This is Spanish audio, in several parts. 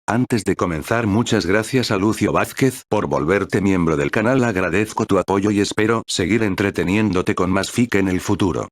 Antes de comenzar, muchas gracias a Lucio Vázquez por volverte miembro del canal. Agradezco tu apoyo y espero seguir entreteniéndote con más fic en el futuro.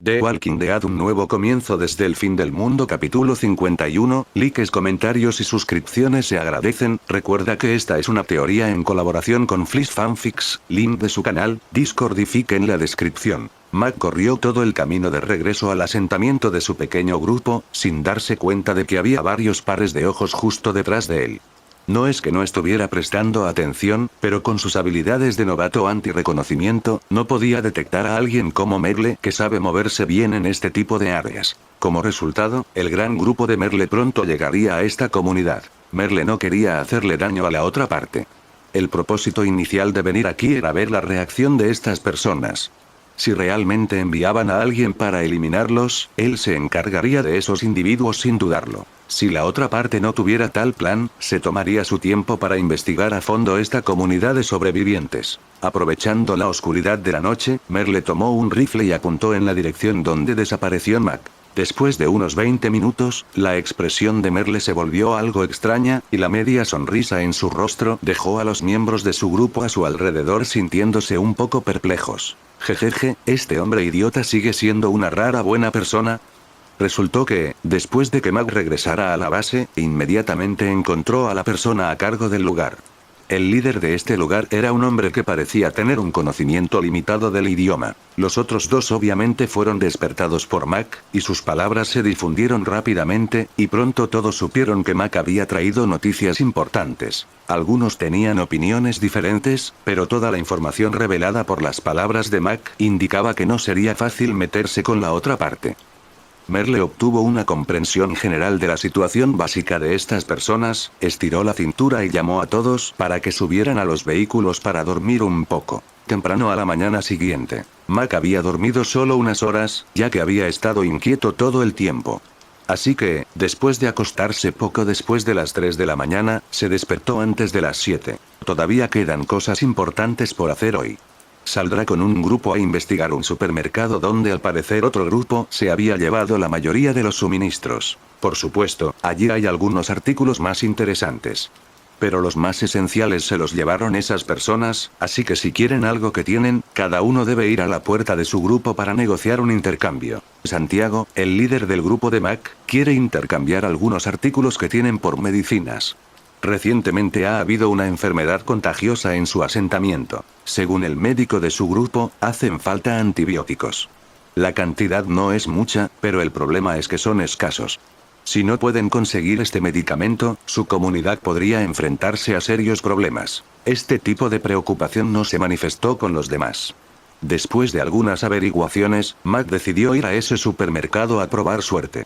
The Walking Dead, un nuevo comienzo desde el fin del mundo, capítulo 51, likes, comentarios y suscripciones se agradecen. Recuerda que esta es una teoría en colaboración con Fliss Fanfics, link de su canal, Discord y fic en la descripción. Mac corrió todo el camino de regreso al asentamiento de su pequeño grupo, sin darse cuenta de que había varios pares de ojos justo detrás de él. No es que no estuviera prestando atención, pero con sus habilidades de novato anti-reconocimiento, no podía detectar a alguien como Merle, que sabe moverse bien en este tipo de áreas. Como resultado, el gran grupo de Merle pronto llegaría a esta comunidad. Merle no quería hacerle daño a la otra parte. El propósito inicial de venir aquí era ver la reacción de estas personas. Si realmente enviaban a alguien para eliminarlos, él se encargaría de esos individuos sin dudarlo. Si la otra parte no tuviera tal plan, se tomaría su tiempo para investigar a fondo esta comunidad de sobrevivientes. Aprovechando la oscuridad de la noche, Merle tomó un rifle y apuntó en la dirección donde desapareció Mac. Después de unos 20 minutos, la expresión de Merle se volvió algo extraña, y la media sonrisa en su rostro dejó a los miembros de su grupo a su alrededor sintiéndose un poco perplejos. Jejeje, este hombre idiota sigue siendo una rara buena persona. Resultó que, después de que Mac regresara a la base, inmediatamente encontró a la persona a cargo del lugar. El líder de este lugar era un hombre que parecía tener un conocimiento limitado del idioma. Los otros dos obviamente fueron despertados por Mac, y sus palabras se difundieron rápidamente, y pronto todos supieron que Mac había traído noticias importantes. Algunos tenían opiniones diferentes, pero toda la información revelada por las palabras de Mac indicaba que no sería fácil meterse con la otra parte. Merle obtuvo una comprensión general de la situación básica de estas personas, estiró la cintura y llamó a todos para que subieran a los vehículos para dormir un poco. Temprano a la mañana siguiente, Mac había dormido solo unas horas, ya que había estado inquieto todo el tiempo. Así que, después de acostarse poco después de las 3 de la mañana, se despertó antes de las 7. Todavía quedan cosas importantes por hacer hoy. Saldrá con un grupo a investigar un supermercado donde al parecer otro grupo se había llevado la mayoría de los suministros. Por supuesto, allí hay algunos artículos más interesantes. Pero los más esenciales se los llevaron esas personas, así que si quieren algo que tienen, cada uno debe ir a la puerta de su grupo para negociar un intercambio. Santiago, el líder del grupo de Mac, quiere intercambiar algunos artículos que tienen por medicinas. Recientemente ha habido una enfermedad contagiosa en su asentamiento. Según el médico de su grupo, hacen falta antibióticos. La cantidad no es mucha, pero el problema es que son escasos. Si no pueden conseguir este medicamento, su comunidad podría enfrentarse a serios problemas. Este tipo de preocupación no se manifestó con los demás. Después de algunas averiguaciones, Mac decidió ir a ese supermercado a probar suerte.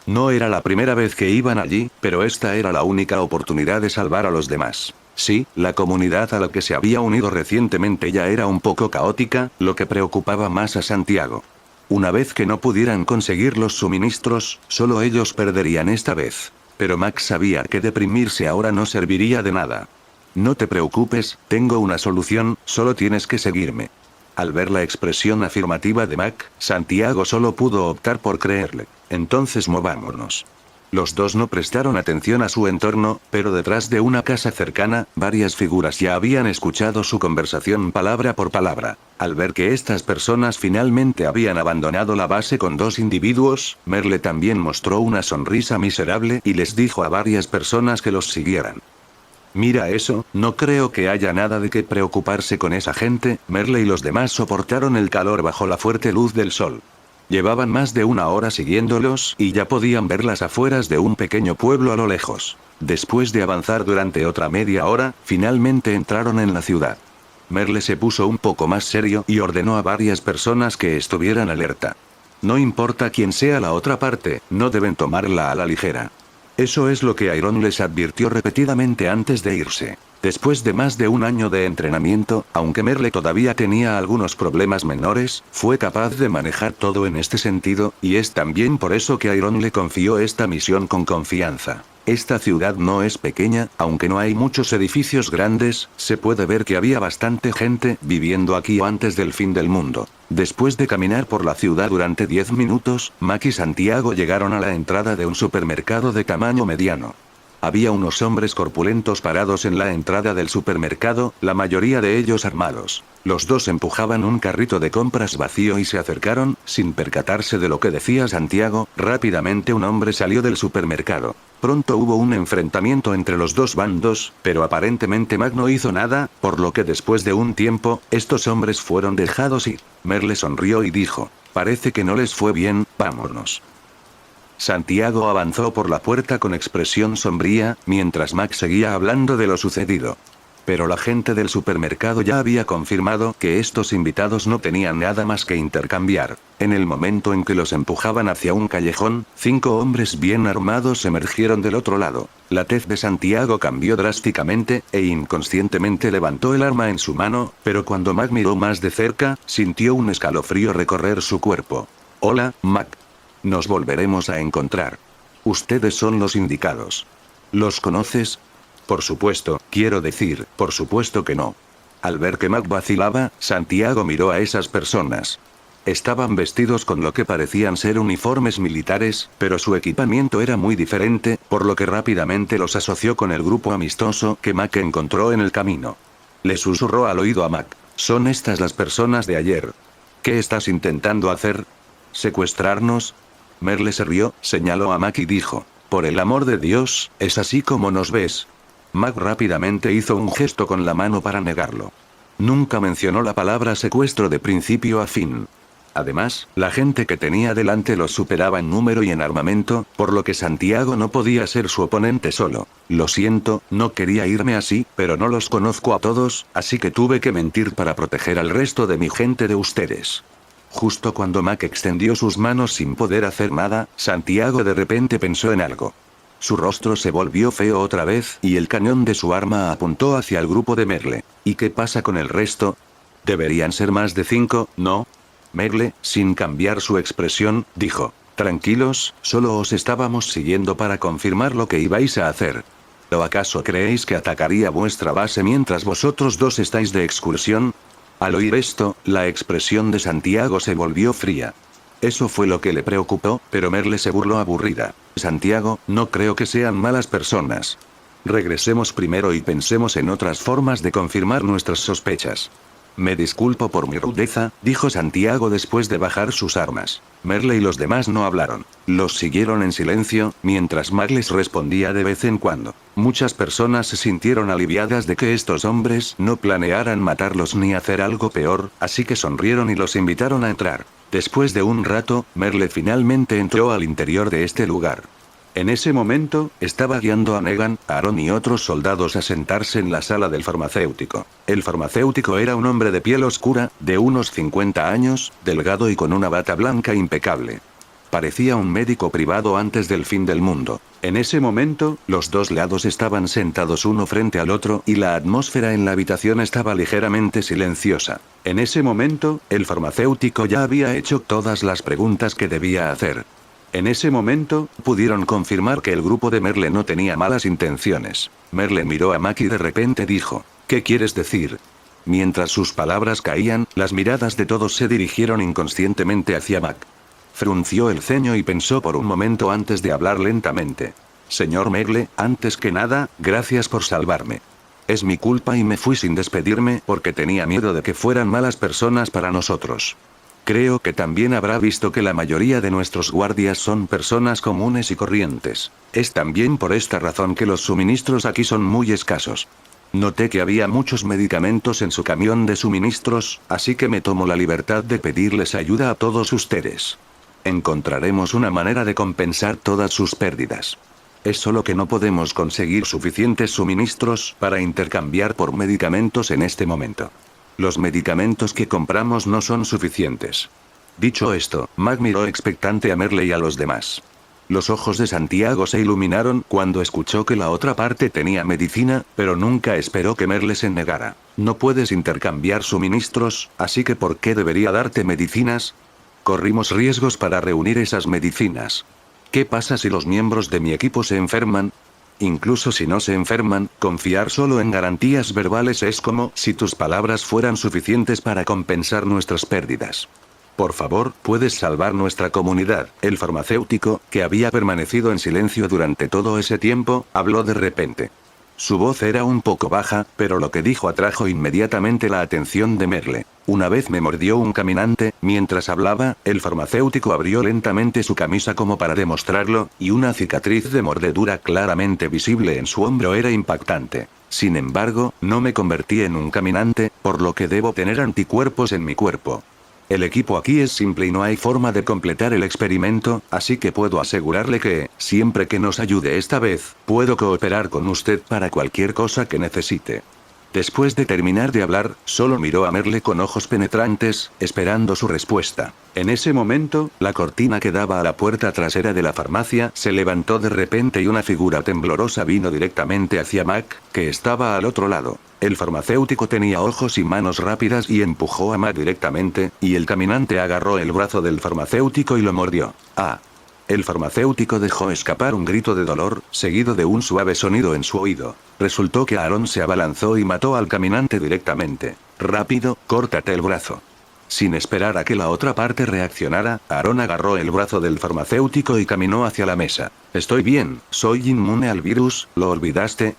No era la primera vez que iban allí, pero esta era la única oportunidad de salvar a los demás. Sí, la comunidad a la que se había unido recientemente ya era un poco caótica, lo que preocupaba más a Santiago. Una vez que no pudieran conseguir los suministros, solo ellos perderían esta vez. Pero Max sabía que deprimirse ahora no serviría de nada. No te preocupes, tengo una solución, solo tienes que seguirme. Al ver la expresión afirmativa de Mac, Santiago solo pudo optar por creerle. Entonces movámonos. Los dos no prestaron atención a su entorno, pero detrás de una casa cercana, varias figuras ya habían escuchado su conversación palabra por palabra. Al ver que estas personas finalmente habían abandonado la base con dos individuos, Merle también mostró una sonrisa miserable y les dijo a varias personas que los siguieran. Mira eso, no creo que haya nada de qué preocuparse con esa gente. Merle y los demás soportaron el calor bajo la fuerte luz del sol. Llevaban más de una hora siguiéndolos y ya podían ver las afueras de un pequeño pueblo a lo lejos. Después de avanzar durante otra media hora, finalmente entraron en la ciudad. Merle se puso un poco más serio y ordenó a varias personas que estuvieran alerta. No importa quién sea la otra parte, no deben tomarla a la ligera. Eso es lo que Iron les advirtió repetidamente antes de irse. Después de más de un año de entrenamiento, aunque Merle todavía tenía algunos problemas menores, fue capaz de manejar todo en este sentido, y es también por eso que Iron le confió esta misión con confianza. Esta ciudad no es pequeña, aunque no hay muchos edificios grandes, se puede ver que había bastante gente viviendo aquí antes del fin del mundo. Después de caminar por la ciudad durante 10 minutos, Mac y Santiago llegaron a la entrada de un supermercado de tamaño mediano. Había unos hombres corpulentos parados en la entrada del supermercado, la mayoría de ellos armados. Los dos empujaban un carrito de compras vacío y se acercaron, sin percatarse de lo que decía Santiago. Rápidamente un hombre salió del supermercado. Pronto hubo un enfrentamiento entre los dos bandos, pero aparentemente Mac no hizo nada, por lo que después de un tiempo, estos hombres fueron dejados ir. Merle sonrió y dijo: parece que no les fue bien, vámonos. Santiago avanzó por la puerta con expresión sombría, mientras Mac seguía hablando de lo sucedido. Pero la gente del supermercado ya había confirmado que estos invitados no tenían nada más que intercambiar. En el momento en que los empujaban hacia un callejón, 5 hombres bien armados emergieron del otro lado. La tez de Santiago cambió drásticamente, e inconscientemente levantó el arma en su mano, pero cuando Mac miró más de cerca, sintió un escalofrío recorrer su cuerpo. Hola, Mac. Nos volveremos a encontrar. Ustedes son los indicados. ¿Los conoces? Por supuesto, quiero decir, por supuesto que no. Al ver que Mac vacilaba, Santiago miró a esas personas. Estaban vestidos con lo que parecían ser uniformes militares, pero su equipamiento era muy diferente, por lo que rápidamente los asoció con el grupo amistoso que Mac encontró en el camino. Le susurró al oído a Mac: son estas las personas de ayer. ¿Qué estás intentando hacer? ¿Secuestrarnos? Merle se rió, señaló a Mac y dijo: por el amor de Dios, ¿es así como nos ves? Mac rápidamente hizo un gesto con la mano para negarlo. Nunca mencionó la palabra secuestro de principio a fin. Además, la gente que tenía delante los superaba en número y en armamento, por lo que Santiago no podía ser su oponente solo. Lo siento, no quería irme así, pero no los conozco a todos, así que tuve que mentir para proteger al resto de mi gente de ustedes. Justo cuando Mac extendió sus manos sin poder hacer nada, Santiago de repente pensó en algo. Su rostro se volvió feo otra vez, y el cañón de su arma apuntó hacia el grupo de Merle. ¿Y qué pasa con el resto? Deberían ser más de 5, ¿no? Merle, sin cambiar su expresión, dijo: tranquilos, solo os estábamos siguiendo para confirmar lo que ibais a hacer. ¿O acaso creéis que atacaría vuestra base mientras vosotros dos estáis de excursión? Al oír esto, la expresión de Santiago se volvió fría. Eso fue lo que le preocupó, pero Merle se burló aburrida. Santiago, no creo que sean malas personas. Regresemos primero y pensemos en otras formas de confirmar nuestras sospechas. Me disculpo por mi rudeza, dijo Santiago después de bajar sus armas. Merle y los demás no hablaron. Los siguieron en silencio, mientras Mac les respondía de vez en cuando. Muchas personas se sintieron aliviadas de que estos hombres no planearan matarlos ni hacer algo peor, así que sonrieron y los invitaron a entrar. Después de un rato, Merle finalmente entró al interior de este lugar. En ese momento, estaba guiando a Negan, Aaron y otros soldados a sentarse en la sala del farmacéutico. El farmacéutico era un hombre de piel oscura, de unos 50 años, delgado y con una bata blanca impecable. Parecía un médico privado antes del fin del mundo. En ese momento, los dos lados estaban sentados uno frente al otro y la atmósfera en la habitación estaba ligeramente silenciosa. En ese momento, el farmacéutico ya había hecho todas las preguntas que debía hacer. En ese momento, pudieron confirmar que el grupo de Merle no tenía malas intenciones. Merle miró a Mac y de repente dijo: ¿qué quieres decir? Mientras sus palabras caían, las miradas de todos se dirigieron inconscientemente hacia Mac. Frunció el ceño y pensó por un momento antes de hablar lentamente. Señor Merle, antes que nada, gracias por salvarme. Es mi culpa y me fui sin despedirme porque tenía miedo de que fueran malas personas para nosotros. Creo que también habrá visto que la mayoría de nuestros guardias son personas comunes y corrientes. Es también por esta razón que los suministros aquí son muy escasos. Noté que había muchos medicamentos en su camión de suministros, así que me tomo la libertad de pedirles ayuda a todos ustedes. Encontraremos una manera de compensar todas sus pérdidas. Es solo que no podemos conseguir suficientes suministros para intercambiar por medicamentos en este momento. Los medicamentos que compramos no son suficientes. Dicho esto, Mac miró expectante a Merle y a los demás. Los ojos de Santiago se iluminaron cuando escuchó que la otra parte tenía medicina, pero nunca esperó que Merle se negara. No puedes intercambiar suministros, así que ¿por qué debería darte medicinas? Corrimos riesgos para reunir esas medicinas. ¿Qué pasa si los miembros de mi equipo se enferman? Incluso si no se enferman, confiar solo en garantías verbales es como si tus palabras fueran suficientes para compensar nuestras pérdidas. Por favor, puedes salvar nuestra comunidad. El farmacéutico, que había permanecido en silencio durante todo ese tiempo, habló de repente. Su voz era un poco baja, pero lo que dijo atrajo inmediatamente la atención de Merle. Una vez me mordió un caminante, mientras hablaba, el farmacéutico abrió lentamente su camisa como para demostrarlo, y una cicatriz de mordedura claramente visible en su hombro era impactante. Sin embargo, no me convertí en un caminante, por lo que debo tener anticuerpos en mi cuerpo. El equipo aquí es simple y no hay forma de completar el experimento, así que puedo asegurarle que, siempre que nos ayude esta vez, puedo cooperar con usted para cualquier cosa que necesite. Después de terminar de hablar, solo miró a Merle con ojos penetrantes, esperando su respuesta. En ese momento, la cortina que daba a la puerta trasera de la farmacia se levantó de repente y una figura temblorosa vino directamente hacia Mac, que estaba al otro lado. El farmacéutico tenía ojos y manos rápidas y empujó a Mac directamente, y el caminante agarró el brazo del farmacéutico y lo mordió. ¡Ah! El farmacéutico dejó escapar un grito de dolor, seguido de un suave sonido en su oído. Resultó que Aaron se abalanzó y mató al caminante directamente. Rápido, córtate el brazo. Sin esperar a que la otra parte reaccionara, Aaron agarró el brazo del farmacéutico y caminó hacia la mesa. Estoy bien, soy inmune al virus, ¿lo olvidaste?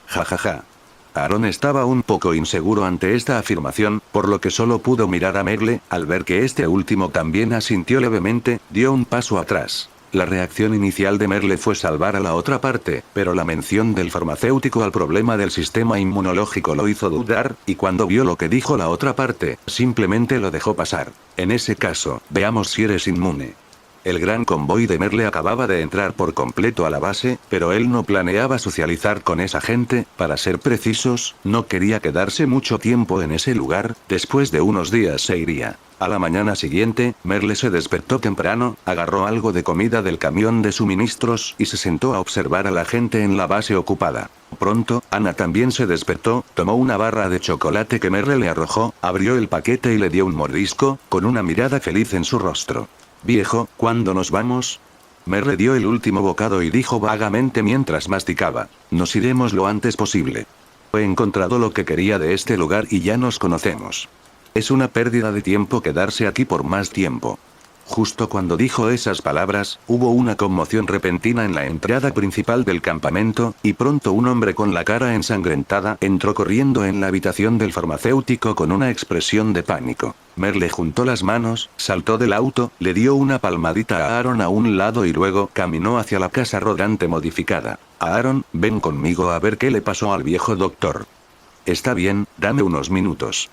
Jajaja. Aaron estaba un poco inseguro ante esta afirmación, por lo que solo pudo mirar a Merle. Al ver que este último también asintió levemente, dio un paso atrás. La reacción inicial de Merle fue salvar a la otra parte, pero la mención del farmacéutico al problema del sistema inmunológico lo hizo dudar, y cuando vio lo que dijo la otra parte, simplemente lo dejó pasar. En ese caso, veamos si eres inmune. El gran convoy de Merle acababa de entrar por completo a la base, pero él no planeaba socializar con esa gente. Para ser precisos, no quería quedarse mucho tiempo en ese lugar, después de unos días se iría. A la mañana siguiente, Merle se despertó temprano, agarró algo de comida del camión de suministros y se sentó a observar a la gente en la base ocupada. Pronto, Ana también se despertó, tomó una barra de chocolate que Merle le arrojó, abrió el paquete y le dio un mordisco, con una mirada feliz en su rostro. Viejo, ¿cuándo nos vamos? Merle dio el último bocado y dijo vagamente mientras masticaba. Nos iremos lo antes posible. He encontrado lo que quería de este lugar y ya nos conocemos. Es una pérdida de tiempo quedarse aquí por más tiempo. Justo cuando dijo esas palabras, hubo una conmoción repentina en la entrada principal del campamento, y pronto un hombre con la cara ensangrentada entró corriendo en la habitación del farmacéutico con una expresión de pánico. Merle juntó las manos, saltó del auto, le dio una palmadita a Aaron a un lado y luego caminó hacia la casa rodante modificada. Aaron, ven conmigo a ver qué le pasó al viejo doctor. Está bien, dame unos minutos.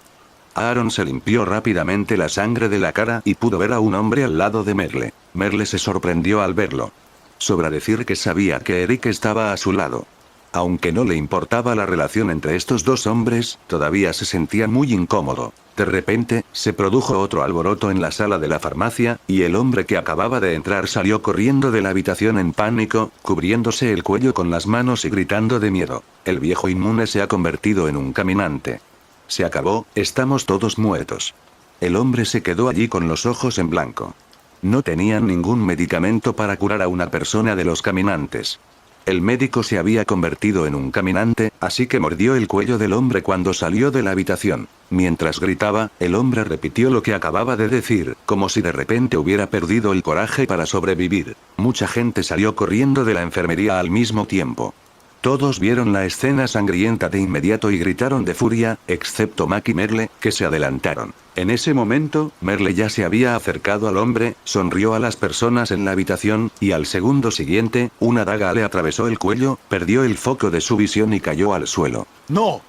Aaron se limpió rápidamente la sangre de la cara y pudo ver a un hombre al lado de Merle. Merle se sorprendió al verlo. Sobra decir que sabía que Eric estaba a su lado. Aunque no le importaba la relación entre estos dos hombres, todavía se sentía muy incómodo. De repente, se produjo otro alboroto en la sala de la farmacia, y el hombre que acababa de entrar salió corriendo de la habitación en pánico, cubriéndose el cuello con las manos y gritando de miedo. El viejo inmune se ha convertido en un caminante. Se acabó, estamos todos muertos. El hombre se quedó allí con los ojos en blanco. No tenían ningún medicamento para curar a una persona de los caminantes. El médico se había convertido en un caminante, así que mordió el cuello del hombre cuando salió de la habitación. Mientras gritaba, el hombre repitió lo que acababa de decir, como si de repente hubiera perdido el coraje para sobrevivir. Mucha gente salió corriendo de la enfermería al mismo tiempo. Todos vieron la escena sangrienta de inmediato y gritaron de furia, excepto Mac y Merle, que se adelantaron. En ese momento, Merle ya se había acercado al hombre, sonrió a las personas en la habitación, y al segundo siguiente, una daga le atravesó el cuello, perdió el foco de su visión y cayó al suelo. ¡No!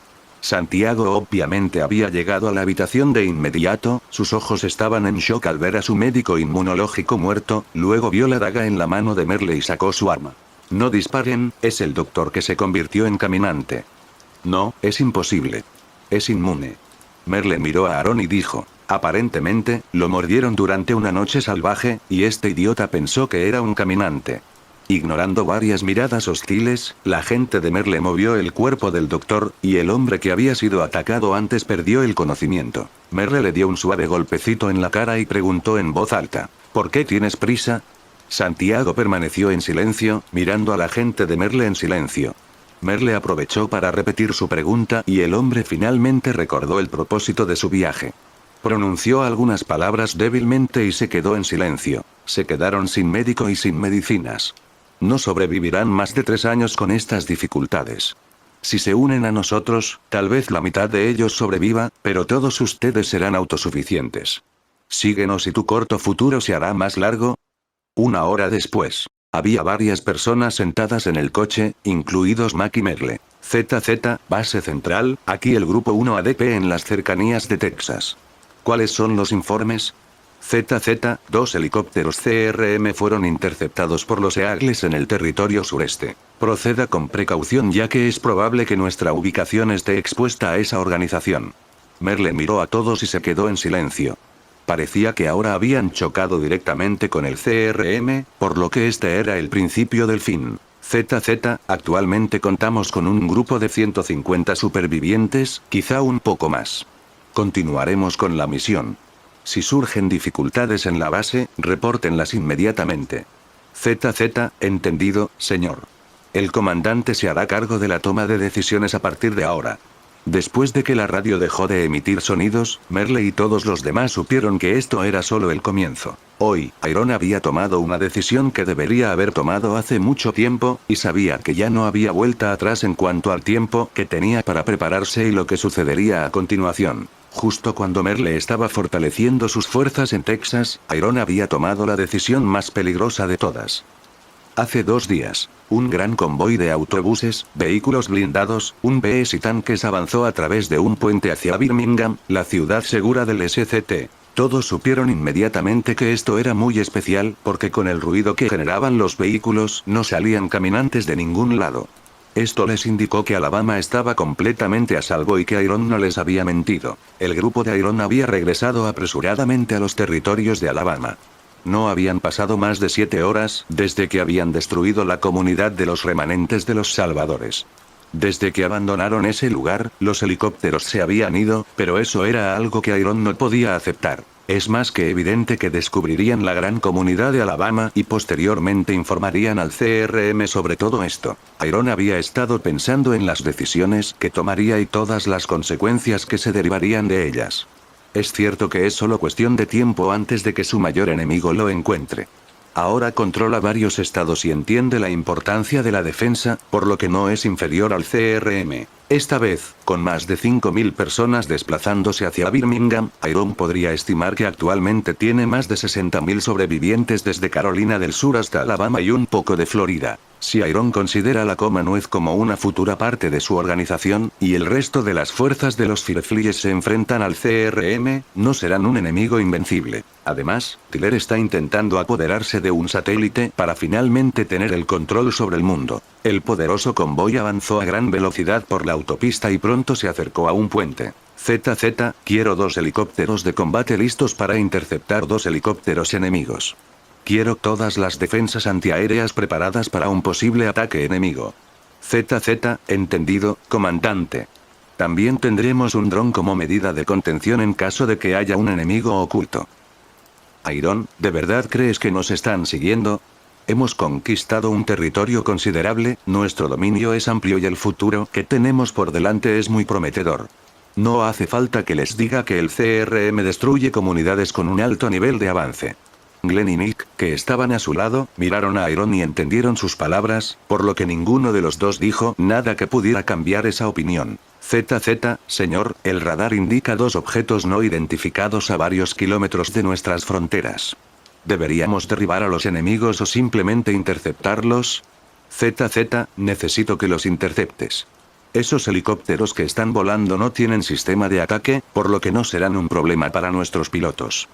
Santiago obviamente había llegado a la habitación de inmediato, sus ojos estaban en shock al ver a su médico inmunológico muerto, luego vio la daga en la mano de Merle y sacó su arma. No disparen, es el doctor que se convirtió en caminante. No, es imposible. Es inmune. Merle miró a Aaron y dijo, aparentemente, lo mordieron durante una noche salvaje, y este idiota pensó que era un caminante. Ignorando varias miradas hostiles, la gente de Merle movió el cuerpo del doctor, y el hombre que había sido atacado antes perdió el conocimiento. Merle le dio un suave golpecito en la cara y preguntó en voz alta, ¿por qué tienes prisa? Santiago permaneció en silencio, mirando a la gente de Merle en silencio. Merle aprovechó para repetir su pregunta y el hombre finalmente recordó el propósito de su viaje. Pronunció algunas palabras débilmente y se quedó en silencio. Se quedaron sin médico y sin medicinas. No sobrevivirán más de 3 años con estas dificultades. Si se unen a nosotros, tal vez la mitad de ellos sobreviva, pero todos ustedes serán autosuficientes. Síguenos y tu corto futuro se hará más largo. 1 hora después. Había varias personas sentadas en el coche, incluidos Mac y Merle. ZZ, base central, aquí el grupo 1 ADP en las cercanías de Texas. ¿Cuáles son los informes? ZZ, 2 helicópteros CRM fueron interceptados por los Eagles en el territorio sureste. Proceda con precaución ya que es probable que nuestra ubicación esté expuesta a esa organización. Merle miró a todos y se quedó en silencio. Parecía que ahora habían chocado directamente con el CRM, por lo que este era el principio del fin. ZZ, actualmente contamos con un grupo de 150 supervivientes, quizá un poco más. Continuaremos con la misión. Si surgen dificultades en la base, repórtenlas inmediatamente. ZZ, entendido, señor. El comandante se hará cargo de la toma de decisiones a partir de ahora. Después de que la radio dejó de emitir sonidos, Merle y todos los demás supieron que esto era solo el comienzo. Hoy, Iron había tomado una decisión que debería haber tomado hace mucho tiempo, y sabía que ya no había vuelta atrás en cuanto al tiempo que tenía para prepararse y lo que sucedería a continuación. Justo cuando Merle estaba fortaleciendo sus fuerzas en Texas, Iron había tomado la decisión más peligrosa de todas. Hace 2 días, un gran convoy de autobuses, vehículos blindados, un BS y tanques avanzó a través de un puente hacia Birmingham, la ciudad segura del SCT. Todos supieron inmediatamente que esto era muy especial, porque con el ruido que generaban los vehículos no salían caminantes de ningún lado. Esto les indicó que Alabama estaba completamente a salvo y que Iron no les había mentido. El grupo de Iron había regresado apresuradamente a los territorios de Alabama. No habían pasado más de 7 horas desde que habían destruido la comunidad de los remanentes de los salvadores. Desde que abandonaron ese lugar, los helicópteros se habían ido, pero eso era algo que Iron no podía aceptar. Es más que evidente que descubrirían la gran comunidad de Alabama y posteriormente informarían al CRM sobre todo esto. Iron había estado pensando en las decisiones que tomaría y todas las consecuencias que se derivarían de ellas. Es cierto que es solo cuestión de tiempo antes de que su mayor enemigo lo encuentre. Ahora controla varios estados y entiende la importancia de la defensa, por lo que no es inferior al CRM. Esta vez, con más de 5.000 personas desplazándose hacia Birmingham, Iron podría estimar que actualmente tiene más de 60.000 sobrevivientes desde Carolina del Sur hasta Alabama y un poco de Florida. Si Iron considera la Commonwealth como una futura parte de su organización, y el resto de las fuerzas de los Fireflies se enfrentan al CRM, no serán un enemigo invencible. Además, Tiller está intentando apoderarse de un satélite para finalmente tener el control sobre el mundo. El poderoso convoy avanzó a gran velocidad por la autopista y pronto se acercó a un puente. ZZ, quiero 2 helicópteros de combate listos para interceptar 2 helicópteros enemigos. Quiero todas las defensas antiaéreas preparadas para un posible ataque enemigo. ZZ, entendido, comandante. También tendremos un dron como medida de contención en caso de que haya un enemigo oculto. Iron, ¿de verdad crees que nos están siguiendo? Hemos conquistado un territorio considerable, nuestro dominio es amplio y el futuro que tenemos por delante es muy prometedor. No hace falta que les diga que el CRM destruye comunidades con un alto nivel de avance. Glenn y Nick, que estaban a su lado, miraron a Iron y entendieron sus palabras, por lo que ninguno de los dos dijo nada que pudiera cambiar esa opinión. ZZ, señor, el radar indica 2 objetos no identificados a varios kilómetros de nuestras fronteras. ¿Deberíamos derribar a los enemigos o simplemente interceptarlos? ZZ, necesito que los interceptes. Esos helicópteros que están volando no tienen sistema de ataque, por lo que no serán un problema para nuestros pilotos.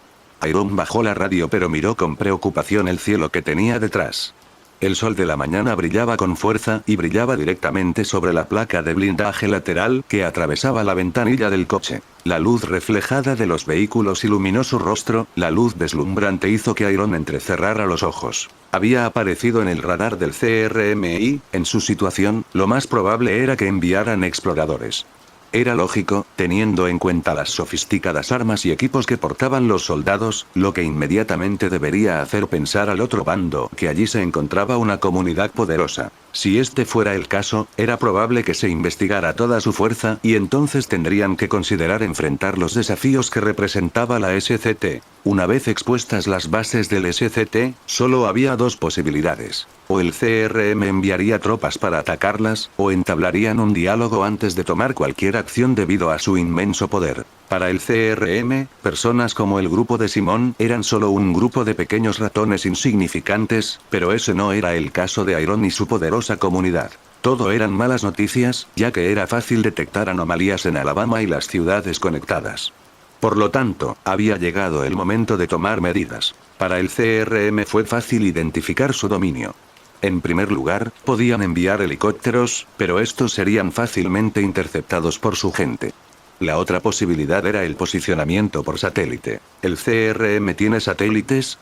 Iron bajó la radio pero miró con preocupación el cielo que tenía detrás. El sol de la mañana brillaba con fuerza y brillaba directamente sobre la placa de blindaje lateral que atravesaba la ventanilla del coche. La luz reflejada de los vehículos iluminó su rostro, la luz deslumbrante hizo que Iron entrecerrara los ojos. Había aparecido en el radar del CRM y, en su situación, lo más probable era que enviaran exploradores. Era lógico, teniendo en cuenta las sofisticadas armas y equipos que portaban los soldados, lo que inmediatamente debería hacer pensar al otro bando que allí se encontraba una comunidad poderosa. Si este fuera el caso, era probable que se investigara toda su fuerza y entonces tendrían que considerar enfrentar los desafíos que representaba la SCT. Una vez expuestas las bases del SCT, solo había dos posibilidades. O el CRM enviaría tropas para atacarlas, o entablarían un diálogo antes de tomar cualquier acción debido a su inmenso poder. Para el CRM, personas como el grupo de Simón eran solo un grupo de pequeños ratones insignificantes, pero ese no era el caso de Iron y su poderosa comunidad. Todo eran malas noticias, ya que era fácil detectar anomalías en Alabama y las ciudades conectadas. Por lo tanto, había llegado el momento de tomar medidas. Para el CRM fue fácil identificar su dominio. En primer lugar, podían enviar helicópteros, pero estos serían fácilmente interceptados por su gente. La otra posibilidad era el posicionamiento por satélite. ¿El CRM tiene satélites?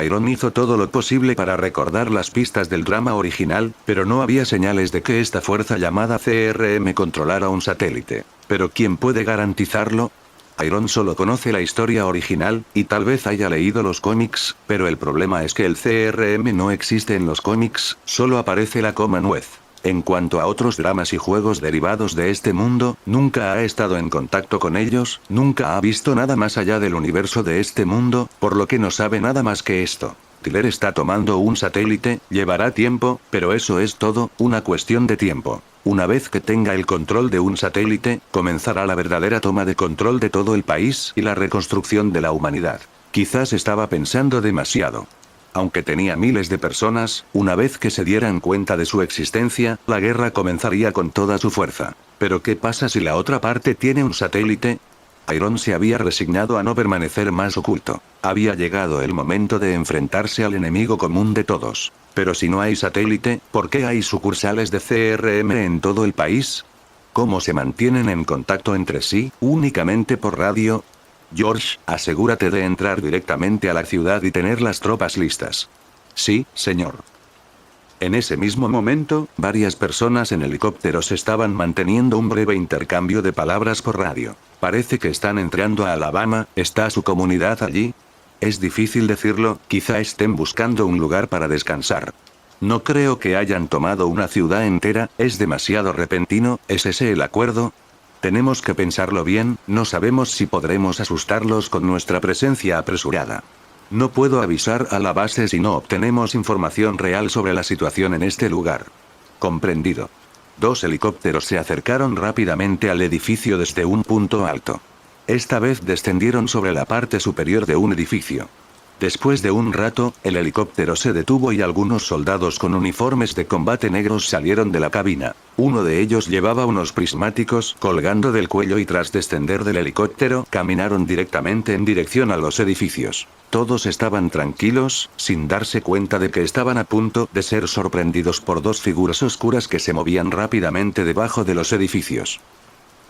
Iron hizo todo lo posible para recordar las pistas del drama original, pero no había señales de que esta fuerza llamada CRM controlara un satélite. ¿Pero quién puede garantizarlo? Iron solo conoce la historia original, y tal vez haya leído los cómics, pero el problema es que el CRM no existe en los cómics, solo aparece la Commonwealth. En cuanto a otros dramas y juegos derivados de este mundo, nunca ha estado en contacto con ellos, nunca ha visto nada más allá del universo de este mundo, por lo que no sabe nada más que esto. Tyler está tomando un satélite, llevará tiempo, pero eso es todo, una cuestión de tiempo. Una vez que tenga el control de un satélite, comenzará la verdadera toma de control de todo el país y la reconstrucción de la humanidad. Quizás estaba pensando demasiado. Aunque tenía miles de personas, una vez que se dieran cuenta de su existencia, la guerra comenzaría con toda su fuerza. Pero ¿qué pasa si la otra parte tiene un satélite? Iron se había resignado a no permanecer más oculto. Había llegado el momento de enfrentarse al enemigo común de todos. Pero si no hay satélite, ¿por qué hay sucursales de CRM en todo el país? ¿Cómo se mantienen en contacto entre sí, únicamente por radio? George, asegúrate de entrar directamente a la ciudad y tener las tropas listas. Sí, señor. En ese mismo momento, varias personas en helicópteros estaban manteniendo un breve intercambio de palabras por radio. Parece que están entrando a Alabama, ¿está su comunidad allí? Es difícil decirlo, quizá estén buscando un lugar para descansar. No creo que hayan tomado una ciudad entera, es demasiado repentino, ¿es ese el acuerdo? Tenemos que pensarlo bien, no sabemos si podremos asustarlos con nuestra presencia apresurada. No puedo avisar a la base si no obtenemos información real sobre la situación en este lugar. Comprendido. 2 helicópteros se acercaron rápidamente al edificio desde un punto alto. Esta vez descendieron sobre la parte superior de un edificio. Después de un rato, el helicóptero se detuvo y algunos soldados con uniformes de combate negros salieron de la cabina. Uno de ellos llevaba unos prismáticos colgando del cuello y tras descender del helicóptero, caminaron directamente en dirección a los edificios. Todos estaban tranquilos, sin darse cuenta de que estaban a punto de ser sorprendidos por 2 figuras oscuras que se movían rápidamente debajo de los edificios.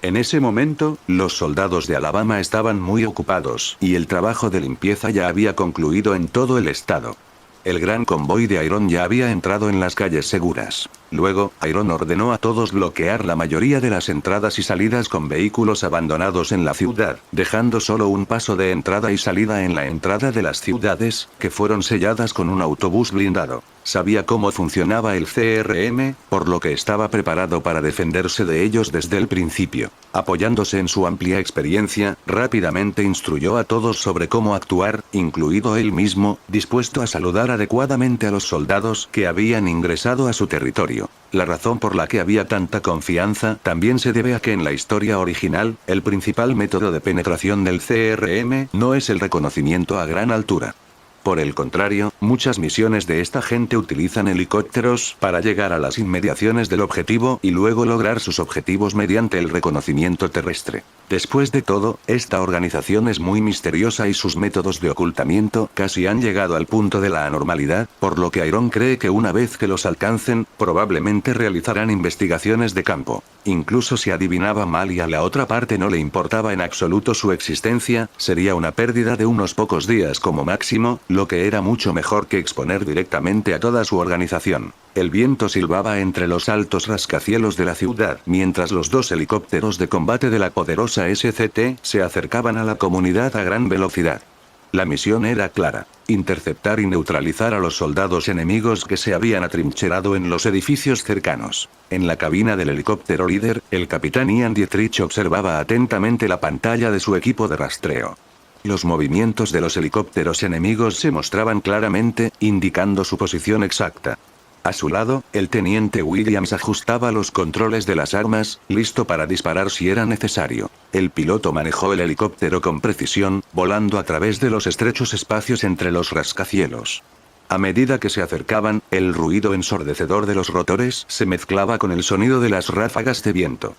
En ese momento, los soldados de Alabama estaban muy ocupados, y el trabajo de limpieza ya había concluido en todo el estado. El gran convoy de Iron ya había entrado en las calles seguras. Luego, Iron ordenó a todos bloquear la mayoría de las entradas y salidas con vehículos abandonados en la ciudad, dejando solo un paso de entrada y salida en la entrada de las ciudades, que fueron selladas con un autobús blindado. Sabía cómo funcionaba el CRM, por lo que estaba preparado para defenderse de ellos desde el principio. Apoyándose en su amplia experiencia, rápidamente instruyó a todos sobre cómo actuar, incluido él mismo, dispuesto a saludar adecuadamente a los soldados que habían ingresado a su territorio. La razón por la que había tanta confianza también se debe a que en la historia original, el principal método de penetración del CRM no es el reconocimiento a gran altura. Por el contrario, muchas misiones de esta gente utilizan helicópteros para llegar a las inmediaciones del objetivo y luego lograr sus objetivos mediante el reconocimiento terrestre. Después de todo, esta organización es muy misteriosa y sus métodos de ocultamiento casi han llegado al punto de la anormalidad, por lo que Iron cree que una vez que los alcancen, probablemente realizarán investigaciones de campo. Incluso si adivinaba mal y a la otra parte no le importaba en absoluto su existencia, sería una pérdida de unos pocos días como máximo, lo que era mucho mejor que exponer directamente a toda su organización. El viento silbaba entre los altos rascacielos de la ciudad, mientras los 2 helicópteros de combate de la poderosa SCT se acercaban a la comunidad a gran velocidad. La misión era clara: interceptar y neutralizar a los soldados enemigos que se habían atrincherado en los edificios cercanos. En la cabina del helicóptero líder, el capitán Ian Dietrich observaba atentamente la pantalla de su equipo de rastreo. Los movimientos de los helicópteros enemigos se mostraban claramente, indicando su posición exacta. A su lado, el teniente Williams ajustaba los controles de las armas, listo para disparar si era necesario. El piloto manejó el helicóptero con precisión, volando a través de los estrechos espacios entre los rascacielos. A medida que se acercaban, el ruido ensordecedor de los rotores se mezclaba con el sonido de las ráfagas de viento.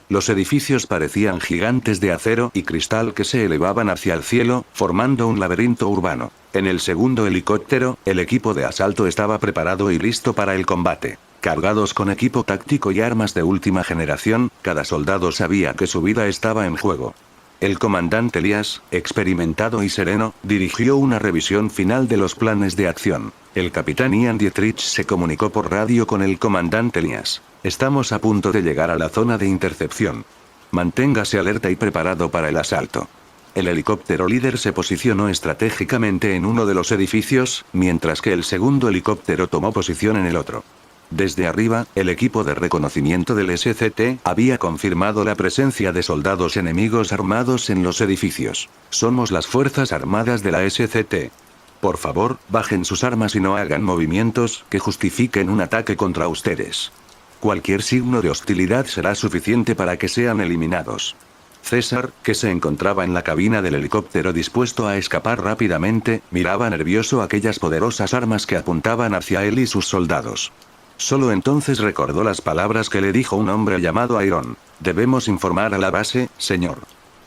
Los edificios parecían gigantes de acero y cristal que se elevaban hacia el cielo, formando un laberinto urbano. En el segundo helicóptero, el equipo de asalto estaba preparado y listo para el combate. Cargados con equipo táctico y armas de última generación, cada soldado sabía que su vida estaba en juego. El comandante Elias, experimentado y sereno, dirigió una revisión final de los planes de acción. El capitán Ian Dietrich se comunicó por radio con el comandante Elias. Estamos a punto de llegar a la zona de intercepción. Manténgase alerta y preparado para el asalto. El helicóptero líder se posicionó estratégicamente en uno de los edificios, mientras que el segundo helicóptero tomó posición en el otro. Desde arriba, el equipo de reconocimiento del SCT había confirmado la presencia de soldados enemigos armados en los edificios. Somos las Fuerzas Armadas de la SCT. Por favor, bajen sus armas y no hagan movimientos que justifiquen un ataque contra ustedes. Cualquier signo de hostilidad será suficiente para que sean eliminados. César, que se encontraba en la cabina del helicóptero dispuesto a escapar rápidamente, miraba nervioso aquellas poderosas armas que apuntaban hacia él y sus soldados. Solo entonces recordó las palabras que le dijo un hombre llamado Iron. Debemos informar a la base, señor.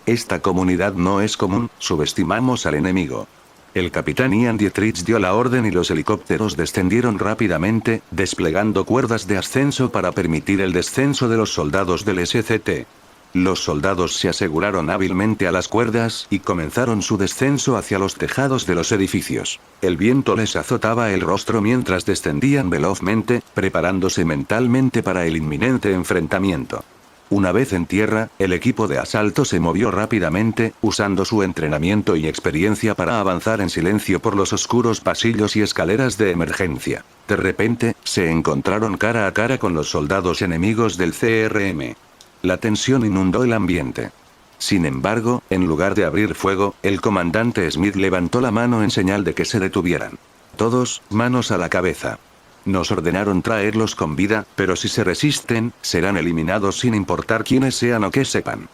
Esta comunidad no es común, subestimamos al enemigo. El capitán Ian Dietrich dio la orden y los helicópteros descendieron rápidamente, desplegando cuerdas de ascenso para permitir el descenso de los soldados del SCT. Los soldados se aseguraron hábilmente a las cuerdas y comenzaron su descenso hacia los tejados de los edificios. El viento les azotaba el rostro mientras descendían velozmente, preparándose mentalmente para el inminente enfrentamiento. Una vez en tierra, el equipo de asalto se movió rápidamente, usando su entrenamiento y experiencia para avanzar en silencio por los oscuros pasillos y escaleras de emergencia. De repente, se encontraron cara a cara con los soldados enemigos del CRM. La tensión inundó el ambiente. Sin embargo, en lugar de abrir fuego, el comandante Smith levantó la mano en señal de que se detuvieran. Todos, manos a la cabeza. Nos ordenaron traerlos con vida, pero si se resisten, serán eliminados sin importar quiénes sean o qué sepan.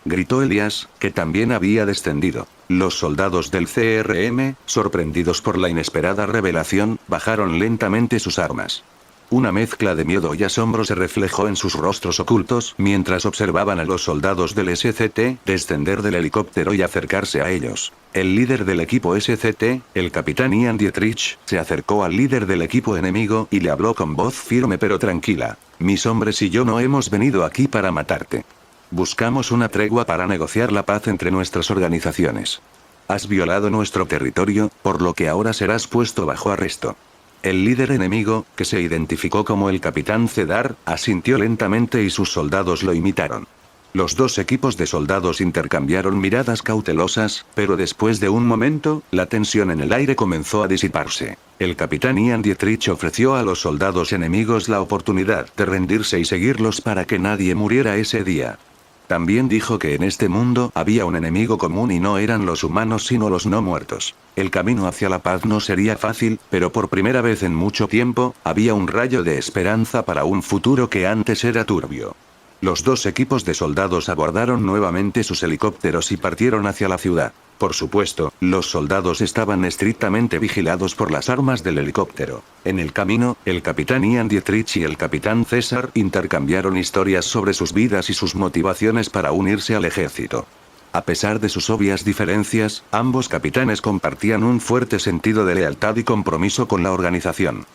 Gritó Elias, que también había descendido. Los soldados del CRM, sorprendidos por la inesperada revelación, bajaron lentamente sus armas. Una mezcla de miedo y asombro se reflejó en sus rostros ocultos mientras observaban a los soldados del SCT descender del helicóptero y acercarse a ellos. El líder del equipo SCT, el capitán Ian Dietrich, se acercó al líder del equipo enemigo y le habló con voz firme pero tranquila. Mis hombres y yo no hemos venido aquí para matarte. Buscamos una tregua para negociar la paz entre nuestras organizaciones. Has violado nuestro territorio, por lo que ahora serás puesto bajo arresto. El líder enemigo, que se identificó como el capitán Cedar, asintió lentamente y sus soldados lo imitaron. Los dos equipos de soldados intercambiaron miradas cautelosas, pero después de un momento, la tensión en el aire comenzó a disiparse. El capitán Ian Dietrich ofreció a los soldados enemigos la oportunidad de rendirse y seguirlos para que nadie muriera ese día. También dijo que en este mundo había un enemigo común y no eran los humanos sino los no muertos. El camino hacia la paz no sería fácil, pero por primera vez en mucho tiempo, había un rayo de esperanza para un futuro que antes era turbio. Los dos equipos de soldados abordaron nuevamente sus helicópteros y partieron hacia la ciudad. Por supuesto, los soldados estaban estrictamente vigilados por las armas del helicóptero. En el camino, el capitán Ian Dietrich y el capitán César intercambiaron historias sobre sus vidas y sus motivaciones para unirse al ejército. A pesar de sus obvias diferencias, ambos capitanes compartían un fuerte sentido de lealtad y compromiso con la organización.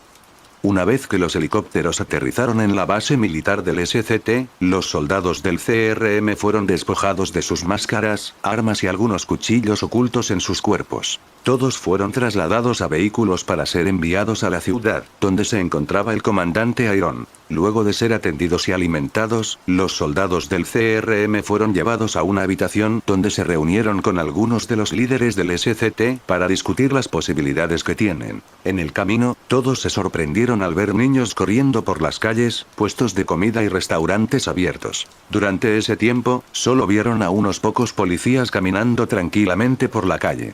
Una vez que los helicópteros aterrizaron en la base militar del SCT, los soldados del CRM fueron despojados de sus máscaras, armas y algunos cuchillos ocultos en sus cuerpos. Todos fueron trasladados a vehículos para ser enviados a la ciudad, donde se encontraba el comandante Iron. Luego de ser atendidos y alimentados, los soldados del CRM fueron llevados a una habitación donde se reunieron con algunos de los líderes del SCT para discutir las posibilidades que tienen. En el camino, todos se sorprendieron al ver niños corriendo por las calles, puestos de comida y restaurantes abiertos. Durante ese tiempo, solo vieron a unos pocos policías caminando tranquilamente por la calle.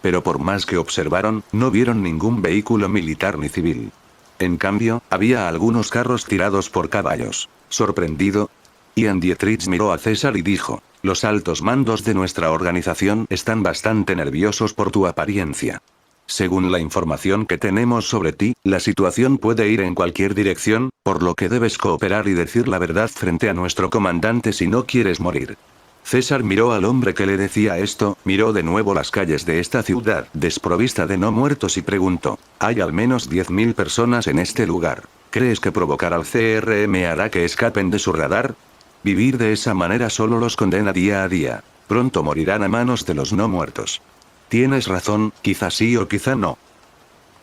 Pero por más que observaron, no vieron ningún vehículo militar ni civil. En cambio, había algunos carros tirados por caballos. Sorprendido, Ian Dietrich miró a César y dijo: los altos mandos de nuestra organización están bastante nerviosos por tu apariencia. Según la información que tenemos sobre ti, la situación puede ir en cualquier dirección, por lo que debes cooperar y decir la verdad frente a nuestro comandante si no quieres morir. César miró al hombre que le decía esto, miró de nuevo las calles de esta ciudad, desprovista de no muertos y preguntó: hay al menos 10.000 personas en este lugar. ¿Crees que provocar al CRM hará que escapen de su radar? Vivir de esa manera solo los condena día a día. Pronto morirán a manos de los no muertos. Tienes razón, quizá sí o quizá no.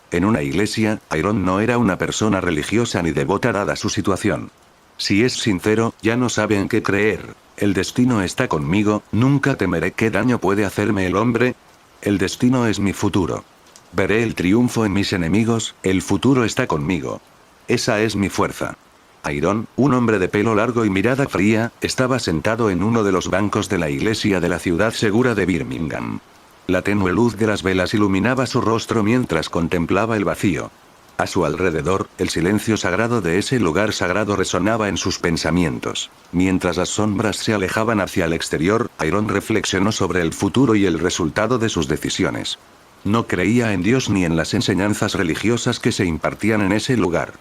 En una iglesia, Iron no era una persona religiosa ni devota dada su situación. Si es sincero, ya no sabe en qué creer. El destino está conmigo, nunca temeré qué daño puede hacerme el hombre. El destino es mi futuro. Veré el triunfo en mis enemigos, el futuro está conmigo. Esa es mi fuerza. Iron, un hombre de pelo largo y mirada fría, estaba sentado en uno de los bancos de la iglesia de la ciudad segura de Birmingham. La tenue luz de las velas iluminaba su rostro mientras contemplaba el vacío. A su alrededor, el silencio sagrado de ese lugar sagrado resonaba en sus pensamientos. Mientras las sombras se alejaban hacia el exterior, Iron reflexionó sobre el futuro y el resultado de sus decisiones. No creía en Dios ni en las enseñanzas religiosas que se impartían en ese lugar.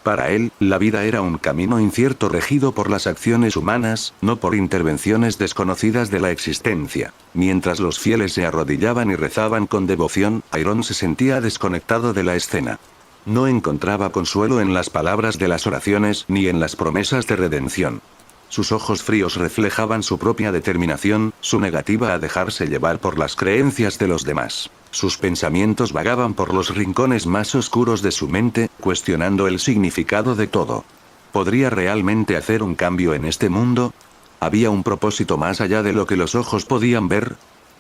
Para él, la vida era un camino incierto regido por las acciones humanas, no por intervenciones desconocidas de la existencia. Mientras los fieles se arrodillaban y rezaban con devoción, Iron se sentía desconectado de la escena. No encontraba consuelo en las palabras de las oraciones ni en las promesas de redención. Sus ojos fríos reflejaban su propia determinación, su negativa a dejarse llevar por las creencias de los demás. Sus pensamientos vagaban por los rincones más oscuros de su mente, cuestionando el significado de todo. ¿Podría realmente hacer un cambio en este mundo? ¿Había un propósito más allá de lo que los ojos podían ver?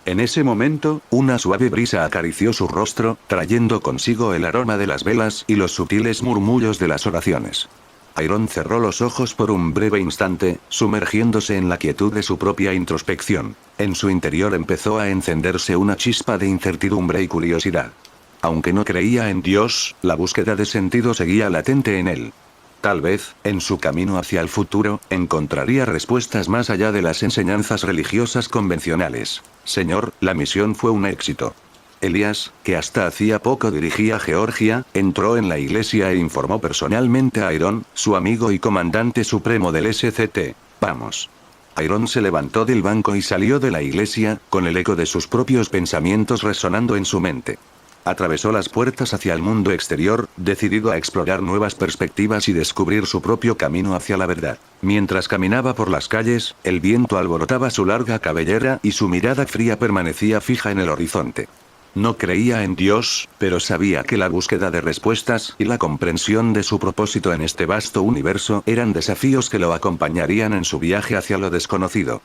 En ese momento, una suave brisa acarició su rostro, trayendo consigo el aroma de las velas y los sutiles murmullos de las oraciones. Iron cerró los ojos por un breve instante, sumergiéndose en la quietud de su propia introspección. En su interior empezó a encenderse una chispa de incertidumbre y curiosidad. Aunque no creía en Dios, la búsqueda de sentido seguía latente en él. Tal vez, en su camino hacia el futuro, encontraría respuestas más allá de las enseñanzas religiosas convencionales. Señor, la misión fue un éxito. Elías, que hasta hacía poco dirigía Georgia, entró en la iglesia e informó personalmente a Iron, su amigo y comandante supremo del SCT. Vamos. Iron se levantó del banco y salió de la iglesia, con el eco de sus propios pensamientos resonando en su mente. Atravesó las puertas hacia el mundo exterior, decidido a explorar nuevas perspectivas y descubrir su propio camino hacia la verdad. Mientras caminaba por las calles, el viento alborotaba su larga cabellera y su mirada fría permanecía fija en el horizonte. No creía en Dios, pero sabía que la búsqueda de respuestas y la comprensión de su propósito en este vasto universo eran desafíos que lo acompañarían en su viaje hacia lo desconocido.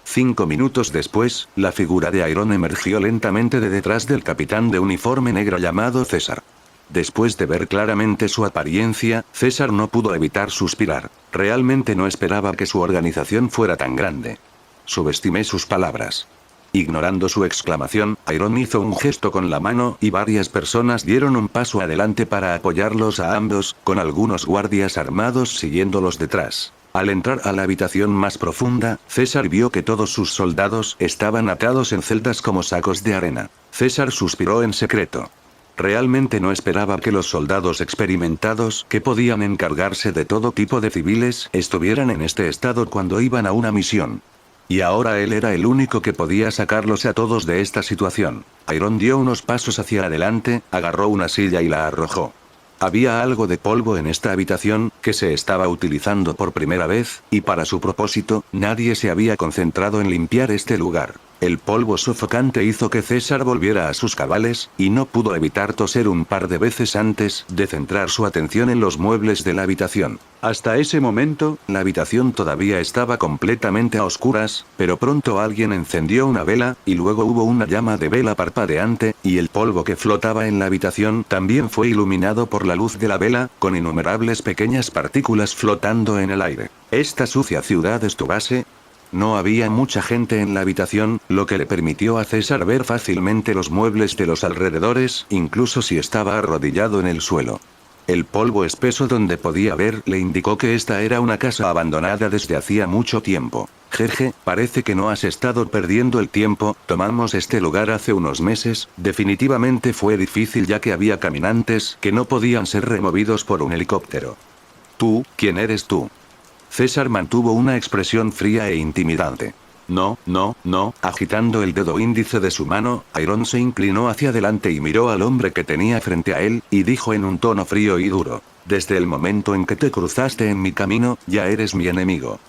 5 minutos después, la figura de Iron emergió lentamente de detrás del capitán de uniforme negro llamado César. Después de ver claramente su apariencia, César no pudo evitar suspirar. Realmente no esperaba que su organización fuera tan grande. Subestimé sus palabras. Ignorando su exclamación, Iron hizo un gesto con la mano y varias personas dieron un paso adelante para apoyarlos a ambos, con algunos guardias armados siguiéndolos detrás. Al entrar a la habitación más profunda, César vio que todos sus soldados estaban atados en celdas como sacos de arena. César suspiró en secreto. Realmente no esperaba que los soldados experimentados, que podían encargarse de todo tipo de civiles, estuvieran en este estado cuando iban a una misión. Y ahora él era el único que podía sacarlos a todos de esta situación. Iron dio unos pasos hacia adelante, agarró una silla y la arrojó. Había algo de polvo en esta habitación, que se estaba utilizando por primera vez, y para su propósito, nadie se había concentrado en limpiar este lugar. El polvo sofocante hizo que César volviera a sus cabales, y no pudo evitar toser un par de veces antes de centrar su atención en los muebles de la habitación. Hasta ese momento, la habitación todavía estaba completamente a oscuras, pero pronto alguien encendió una vela, y luego hubo una llama de vela parpadeante, y el polvo que flotaba en la habitación también fue iluminado por la luz de la vela, con innumerables pequeñas partículas flotando en el aire. ¿Esta sucia ciudad es tu base? No había mucha gente en la habitación, lo que le permitió a César ver fácilmente los muebles de los alrededores, incluso si estaba arrodillado en el suelo. El polvo espeso donde podía ver le indicó que esta era una casa abandonada desde hacía mucho tiempo. Jeje, parece que no has estado perdiendo el tiempo, tomamos este lugar hace unos meses, definitivamente fue difícil ya que había caminantes que no podían ser removidos por un helicóptero. ¿Tú, quién eres tú? César mantuvo una expresión fría e intimidante. No, agitando el dedo índice de su mano, Iron se inclinó hacia adelante y miró al hombre que tenía frente a él, y dijo en un tono frío y duro: desde el momento en que te cruzaste en mi camino, ya eres mi enemigo.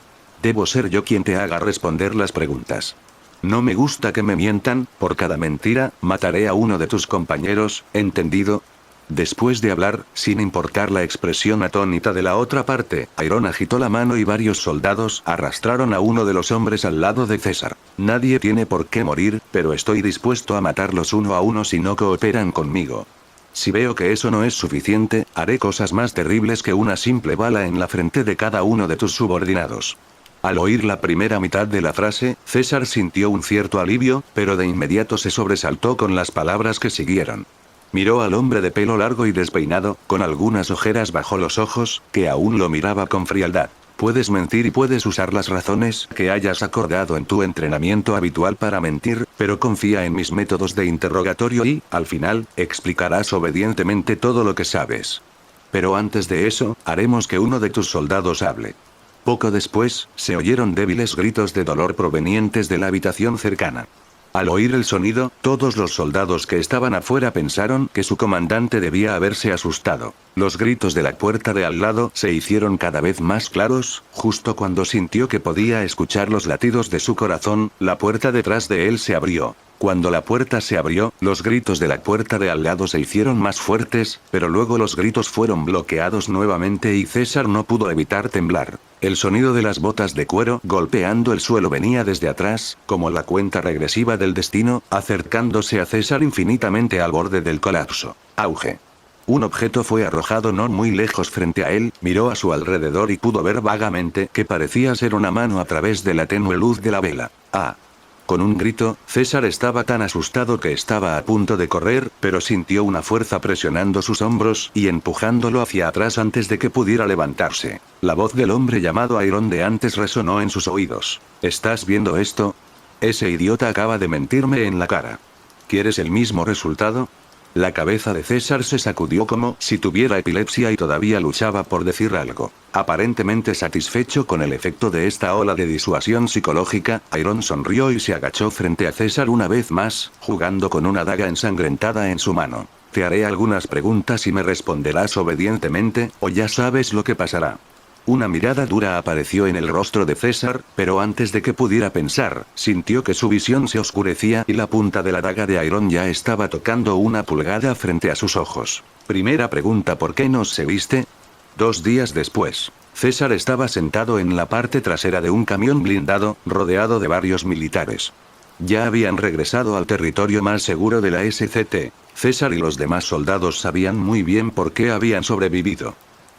Debo ser yo quien te haga responder las preguntas. No me gusta que me mientan, por cada mentira, mataré a uno de tus compañeros, ¿entendido? Después de hablar, sin importar la expresión atónita de la otra parte, Iron agitó la mano y varios soldados arrastraron a uno de los hombres al lado de César. Nadie tiene por qué morir, pero estoy dispuesto a matarlos uno a uno si no cooperan conmigo. Si veo que eso no es suficiente, haré cosas más terribles que una simple bala en la frente de cada uno de tus subordinados. Al oír la primera mitad de la frase, César sintió un cierto alivio, pero de inmediato se sobresaltó con las palabras que siguieron. Miró al hombre de pelo largo y despeinado, con algunas ojeras bajo los ojos, que aún lo miraba con frialdad. Puedes mentir y puedes usar las razones que hayas acordado en tu entrenamiento habitual para mentir, pero confía en mis métodos de interrogatorio y, al final, explicarás obedientemente todo lo que sabes. Pero antes de eso, haremos que uno de tus soldados hable. Poco después, se oyeron débiles gritos de dolor provenientes de la habitación cercana. Al oír el sonido, todos los soldados que estaban afuera pensaron que su comandante debía haberse asustado. Los gritos de la puerta de al lado se hicieron cada vez más claros, justo cuando sintió que podía escuchar los latidos de su corazón, la puerta detrás de él se abrió. Cuando la puerta se abrió, los gritos de la puerta de al lado se hicieron más fuertes, pero luego los gritos fueron bloqueados nuevamente y César no pudo evitar temblar. El sonido de las botas de cuero golpeando el suelo venía desde atrás, como la cuenta regresiva del destino, acercándose a César infinitamente al borde del colapso. Auge. Un objeto fue arrojado no muy lejos frente a él, miró a su alrededor y pudo ver vagamente que parecía ser una mano a través de la tenue luz de la vela. ¡Ah! Con un grito, César estaba tan asustado que estaba a punto de correr, pero sintió una fuerza presionando sus hombros y empujándolo hacia atrás antes de que pudiera levantarse. La voz del hombre llamado Iron de antes resonó en sus oídos. ¿Estás viendo esto? Ese idiota acaba de mentirme en la cara. ¿Quieres el mismo resultado? La cabeza de César se sacudió como si tuviera epilepsia y todavía luchaba por decir algo. Aparentemente satisfecho con el efecto de esta ola de disuasión psicológica, Iron sonrió y se agachó frente a César una vez más, jugando con una daga ensangrentada en su mano. Te haré algunas preguntas y me responderás obedientemente, o ya sabes lo que pasará. Una mirada dura apareció en el rostro de César, pero antes de que pudiera pensar, sintió que su visión se oscurecía y la punta de la daga de Iron ya estaba tocando una pulgada frente a sus ojos. Primera pregunta: ¿por qué no se viste? 2 días después, César estaba sentado en la parte trasera de un camión blindado, rodeado de varios militares. Ya habían regresado al territorio más seguro de la SCT. César y los demás soldados sabían muy bien por qué habían sobrevivido.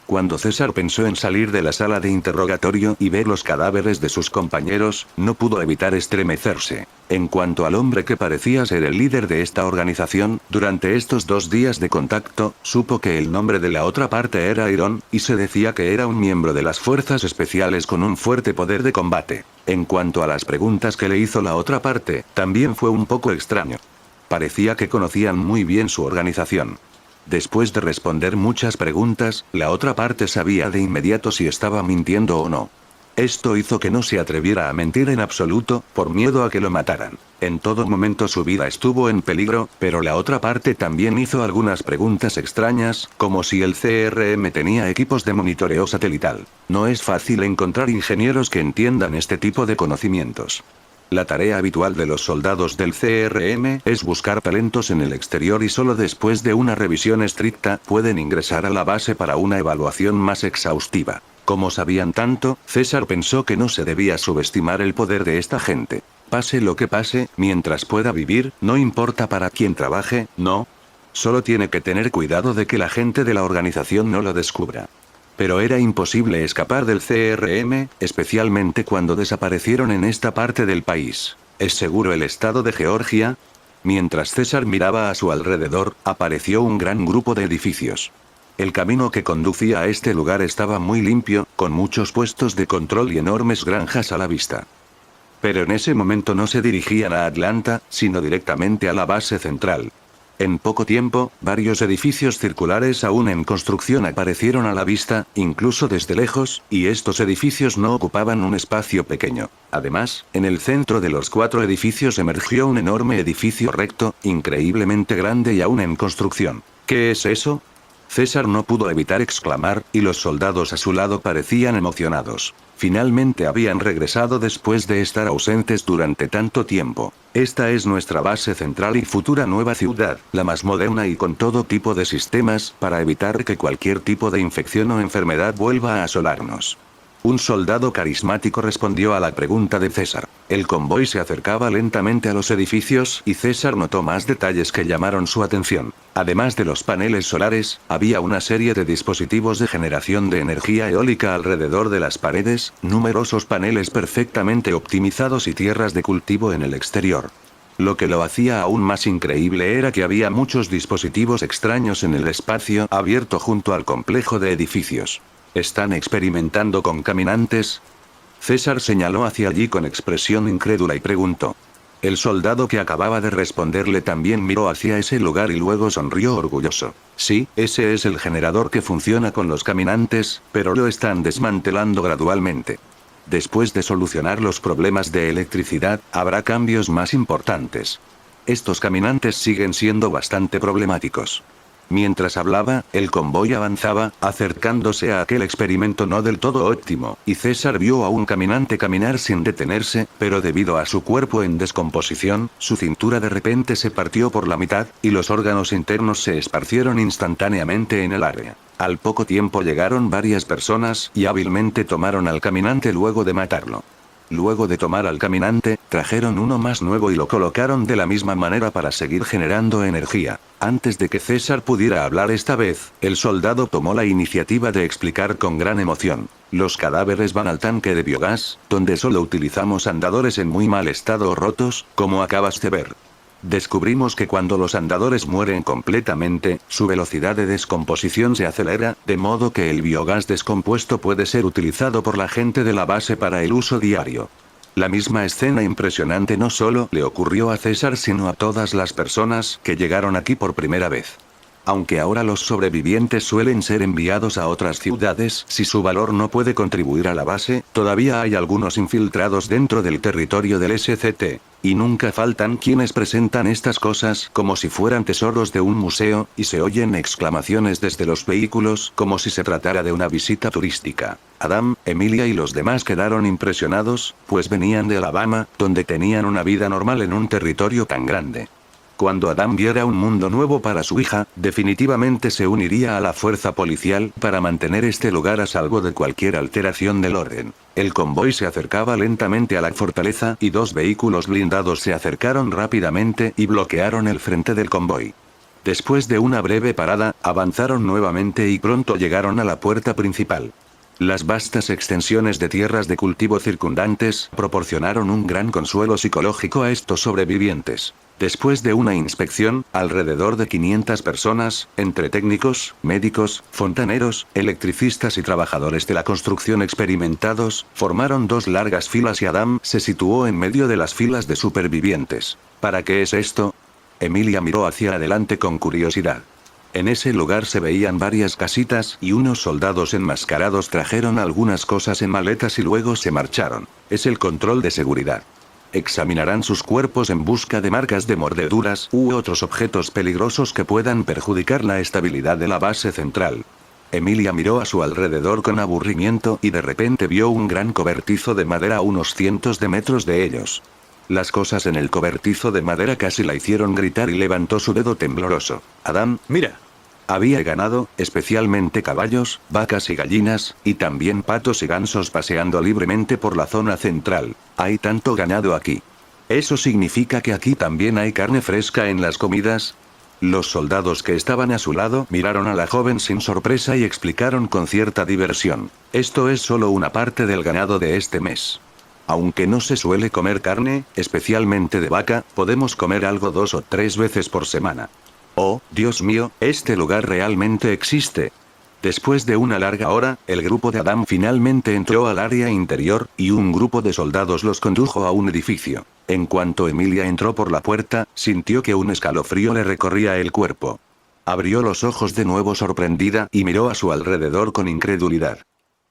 Cuando César pensó en salir de la sala de interrogatorio y ver los cadáveres de sus compañeros, no pudo evitar estremecerse. En cuanto al hombre que parecía ser el líder de esta organización, durante estos 2 días de contacto, supo que el nombre de la otra parte era Iron, y se decía que era un miembro de las fuerzas especiales con un fuerte poder de combate. En cuanto a las preguntas que le hizo la otra parte, también fue un poco extraño. Parecía que conocían muy bien su organización. Después de responder muchas preguntas, la otra parte sabía de inmediato si estaba mintiendo o no. Esto hizo que no se atreviera a mentir en absoluto, por miedo a que lo mataran. En todo momento su vida estuvo en peligro, pero la otra parte también hizo algunas preguntas extrañas, como si el CRM tenía equipos de monitoreo satelital. No es fácil encontrar ingenieros que entiendan este tipo de conocimientos. La tarea habitual de los soldados del CRM es buscar talentos en el exterior y solo después de una revisión estricta pueden ingresar a la base para una evaluación más exhaustiva. Como sabían tanto, César pensó que no se debía subestimar el poder de esta gente. Pase lo que pase, mientras pueda vivir, no importa para quién trabaje, ¿no? Solo tiene que tener cuidado de que la gente de la organización no lo descubra. Pero era imposible escapar del CRM, especialmente cuando desaparecieron en esta parte del país. ¿Es seguro el estado de Georgia? Mientras César miraba a su alrededor, apareció un gran grupo de edificios. El camino que conducía a este lugar estaba muy limpio, con muchos puestos de control y enormes granjas a la vista. Pero en ese momento no se dirigían a Atlanta, sino directamente a la base central. En poco tiempo, varios edificios circulares aún en construcción aparecieron a la vista, incluso desde lejos, y estos edificios no ocupaban un espacio pequeño. Además, en el centro de los 4 edificios emergió un enorme edificio recto, increíblemente grande y aún en construcción. ¿Qué es eso? César no pudo evitar exclamar, y los soldados a su lado parecían emocionados. Finalmente habían regresado después de estar ausentes durante tanto tiempo. Esta es nuestra base central y futura nueva ciudad, la más moderna y con todo tipo de sistemas, para evitar que cualquier tipo de infección o enfermedad vuelva a asolarnos. Un soldado carismático respondió a la pregunta de César. El convoy se acercaba lentamente a los edificios y César notó más detalles que llamaron su atención. Además de los paneles solares, había una serie de dispositivos de generación de energía eólica alrededor de las paredes, numerosos paneles perfectamente optimizados y tierras de cultivo en el exterior. Lo que lo hacía aún más increíble era que había muchos dispositivos extraños en el espacio abierto junto al complejo de edificios. ¿Están experimentando con caminantes? César señaló hacia allí con expresión incrédula y preguntó. El soldado que acababa de responderle también miró hacia ese lugar y luego sonrió orgulloso. Sí, ese es el generador que funciona con los caminantes, pero lo están desmantelando gradualmente. Después de solucionar los problemas de electricidad, habrá cambios más importantes. Estos caminantes siguen siendo bastante problemáticos. Mientras hablaba, el convoy avanzaba, acercándose a aquel experimento no del todo óptimo, y César vio a un caminante caminar sin detenerse, pero debido a su cuerpo en descomposición, su cintura de repente se partió por la mitad, y los órganos internos se esparcieron instantáneamente en el área. Al poco tiempo llegaron varias personas y hábilmente tomaron al caminante luego de matarlo. Luego de tomar al caminante, trajeron uno más nuevo y lo colocaron de la misma manera para seguir generando energía. Antes de que César pudiera hablar esta vez, el soldado tomó la iniciativa de explicar con gran emoción. Los cadáveres van al tanque de biogás, donde solo utilizamos andadores en muy mal estado o rotos, como acabas de ver. Descubrimos que cuando los andadores mueren completamente, su velocidad de descomposición se acelera, de modo que el biogás descompuesto puede ser utilizado por la gente de la base para el uso diario. La misma escena impresionante no solo le ocurrió a César sino a todas las personas que llegaron aquí por primera vez. Aunque ahora los sobrevivientes suelen ser enviados a otras ciudades si su valor no puede contribuir a la base, todavía hay algunos infiltrados dentro del territorio del SCT. Y nunca faltan quienes presentan estas cosas como si fueran tesoros de un museo, y se oyen exclamaciones desde los vehículos como si se tratara de una visita turística. Adam, Emilia y los demás quedaron impresionados, pues venían de Alabama, donde tenían una vida normal en un territorio tan grande. Cuando Adam viera un mundo nuevo para su hija, definitivamente se uniría a la fuerza policial para mantener este lugar a salvo de cualquier alteración del orden. El convoy se acercaba lentamente a la fortaleza y 2 vehículos blindados se acercaron rápidamente y bloquearon el frente del convoy. Después de una breve parada, avanzaron nuevamente y pronto llegaron a la puerta principal. Las vastas extensiones de tierras de cultivo circundantes proporcionaron un gran consuelo psicológico a estos sobrevivientes. Después de una inspección, alrededor de 500 personas, entre técnicos, médicos, fontaneros, electricistas y trabajadores de la construcción experimentados, formaron 2 largas filas y Adam se situó en medio de las filas de supervivientes. ¿Para qué es esto? Emilia miró hacia adelante con curiosidad. En ese lugar se veían varias casitas y unos soldados enmascarados trajeron algunas cosas en maletas y luego se marcharon. Es el control de seguridad. Examinarán sus cuerpos en busca de marcas de mordeduras u otros objetos peligrosos que puedan perjudicar la estabilidad de la base central. Emilia miró a su alrededor con aburrimiento y de repente vio un gran cobertizo de madera a unos cientos de metros de ellos. Las cosas en el cobertizo de madera casi la hicieron gritar y levantó su dedo tembloroso. Adam, mira. Había ganado, especialmente caballos, vacas y gallinas, y también patos y gansos paseando libremente por la zona central. Hay tanto ganado aquí. ¿Eso significa que aquí también hay carne fresca en las comidas? Los soldados que estaban a su lado miraron a la joven sin sorpresa y explicaron con cierta diversión. Esto es solo una parte del ganado de este mes. Aunque no se suele comer carne, especialmente de vaca, podemos comer algo 2 o 3 veces por semana. Oh, Dios mío, este lugar realmente existe. Después de una larga hora, el grupo de Adam finalmente entró al área interior, y un grupo de soldados los condujo a un edificio. En cuanto Emilia entró por la puerta, sintió que un escalofrío le recorría el cuerpo. Abrió los ojos de nuevo sorprendida y miró a su alrededor con incredulidad.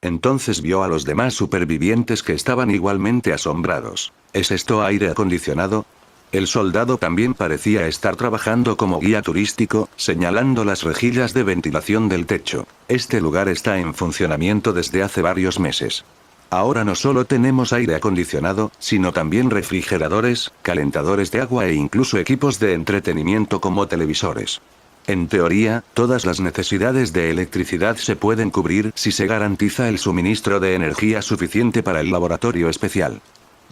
Entonces vio a los demás supervivientes que estaban igualmente asombrados. ¿Es esto aire acondicionado? El soldado también parecía estar trabajando como guía turístico, señalando las rejillas de ventilación del techo. Este lugar está en funcionamiento desde hace varios meses. Ahora no solo tenemos aire acondicionado, sino también refrigeradores, calentadores de agua e incluso equipos de entretenimiento como televisores. En teoría, todas las necesidades de electricidad se pueden cubrir si se garantiza el suministro de energía suficiente para el laboratorio especial.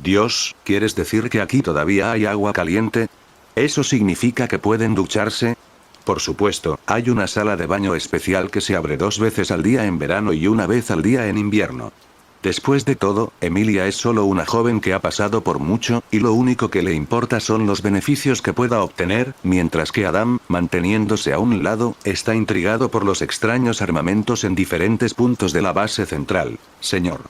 Dios, ¿quieres decir que aquí todavía hay agua caliente? ¿Eso significa que pueden ducharse? Por supuesto, hay una sala de baño especial que se abre 2 veces al día en verano y 1 vez al día en invierno. Después de todo, Emilia es solo una joven que ha pasado por mucho, y lo único que le importa son los beneficios que pueda obtener, mientras que Adam, manteniéndose a un lado, está intrigado por los extraños armamentos en diferentes puntos de la base central. Señor.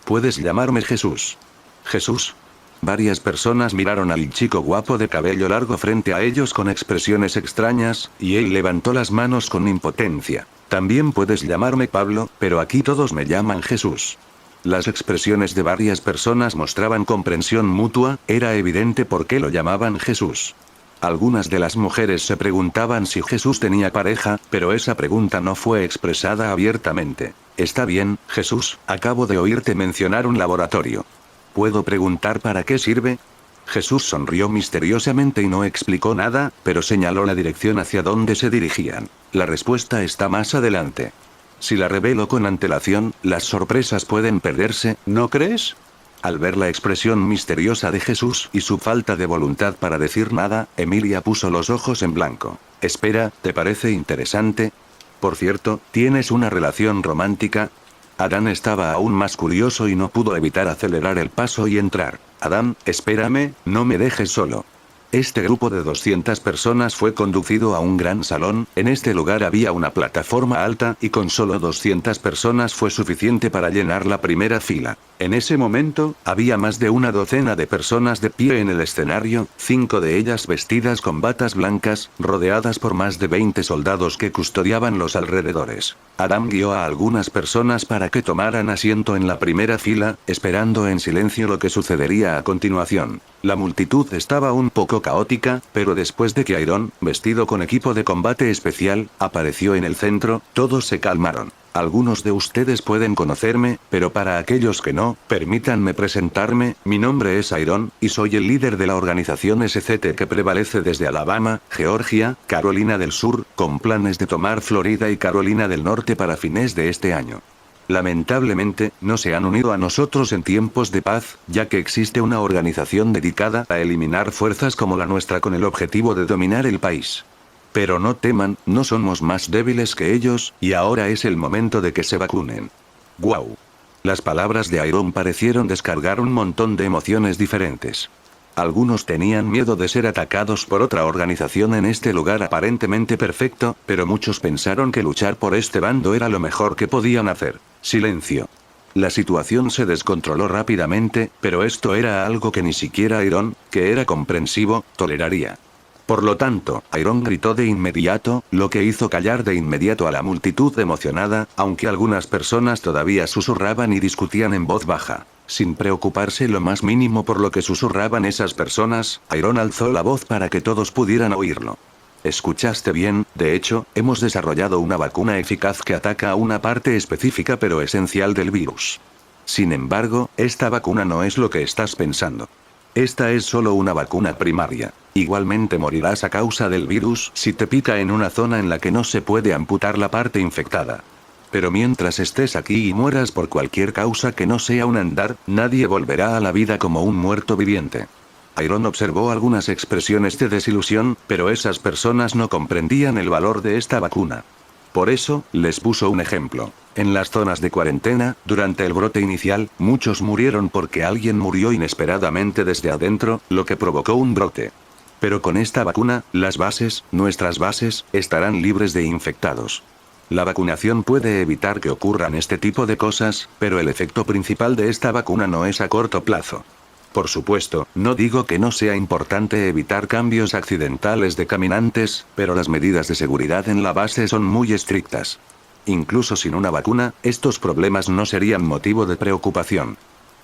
Puedes llamarme Jesús. ¿Jesús? Varias personas miraron al chico guapo de cabello largo frente a ellos con expresiones extrañas, y él levantó las manos con impotencia. También puedes llamarme Pablo, pero aquí todos me llaman Jesús. Las expresiones de varias personas mostraban comprensión mutua, era evidente por qué lo llamaban Jesús. Algunas de las mujeres se preguntaban si Jesús tenía pareja, pero esa pregunta no fue expresada abiertamente. Está bien, Jesús, acabo de oírte mencionar un laboratorio. ¿Puedo preguntar para qué sirve? Jesús sonrió misteriosamente y no explicó nada, pero señaló la dirección hacia donde se dirigían. La respuesta está más adelante. Si la revelo con antelación, las sorpresas pueden perderse, ¿no crees? Al ver la expresión misteriosa de Jesús y su falta de voluntad para decir nada, Emilia puso los ojos en blanco. Espera, ¿te parece interesante? Por cierto, ¿tienes una relación romántica? Adán estaba aún más curioso y no pudo evitar acelerar el paso y entrar. Adán, espérame, no me dejes solo. Este grupo de 200 personas fue conducido a un gran salón. En este lugar había una plataforma alta y con solo 200 personas fue suficiente para llenar la primera fila. En ese momento, había más de una docena de personas de pie en el escenario, 5 de ellas vestidas con batas blancas, rodeadas por más de 20 soldados que custodiaban los alrededores. Adam guió a algunas personas para que tomaran asiento en la primera fila, esperando en silencio lo que sucedería a continuación. La multitud estaba un poco caótica, pero después de que Iron, vestido con equipo de combate especial, apareció en el centro, todos se calmaron. Algunos de ustedes pueden conocerme, pero para aquellos que no, permítanme presentarme. Mi nombre es Iron, y soy el líder de la organización SCT que prevalece desde Alabama, Georgia, Carolina del Sur, con planes de tomar Florida y Carolina del Norte para fines de este año. Lamentablemente, no se han unido a nosotros en tiempos de paz, ya que existe una organización dedicada a eliminar fuerzas como la nuestra con el objetivo de dominar el país. Pero no teman, no somos más débiles que ellos, y ahora es el momento de que se vacunen. ¡Guau! Las palabras de Iron parecieron descargar un montón de emociones diferentes. Algunos tenían miedo de ser atacados por otra organización en este lugar aparentemente perfecto, pero muchos pensaron que luchar por este bando era lo mejor que podían hacer. Silencio. La situación se descontroló rápidamente, pero esto era algo que ni siquiera Iron, que era comprensivo, toleraría. Por lo tanto, Iron gritó de inmediato, lo que hizo callar de inmediato a la multitud emocionada, aunque algunas personas todavía susurraban y discutían en voz baja. Sin preocuparse lo más mínimo por lo que susurraban esas personas, Iron alzó la voz para que todos pudieran oírlo. Escuchaste bien, de hecho, hemos desarrollado una vacuna eficaz que ataca a una parte específica pero esencial del virus. Sin embargo, esta vacuna no es lo que estás pensando. Esta es solo una vacuna primaria. Igualmente morirás a causa del virus si te pica en una zona en la que no se puede amputar la parte infectada. Pero mientras estés aquí y mueras por cualquier causa que no sea un andar, nadie volverá a la vida como un muerto viviente. Iron observó algunas expresiones de desilusión, pero esas personas no comprendían el valor de esta vacuna. Por eso, les puso un ejemplo. En las zonas de cuarentena, durante el brote inicial, muchos murieron porque alguien murió inesperadamente desde adentro, lo que provocó un brote. Pero con esta vacuna, las bases, nuestras bases, estarán libres de infectados. La vacunación puede evitar que ocurran este tipo de cosas, pero el efecto principal de esta vacuna no es a corto plazo. Por supuesto, no digo que no sea importante evitar cambios accidentales de caminantes, pero las medidas de seguridad en la base son muy estrictas. Incluso sin una vacuna, estos problemas no serían motivo de preocupación.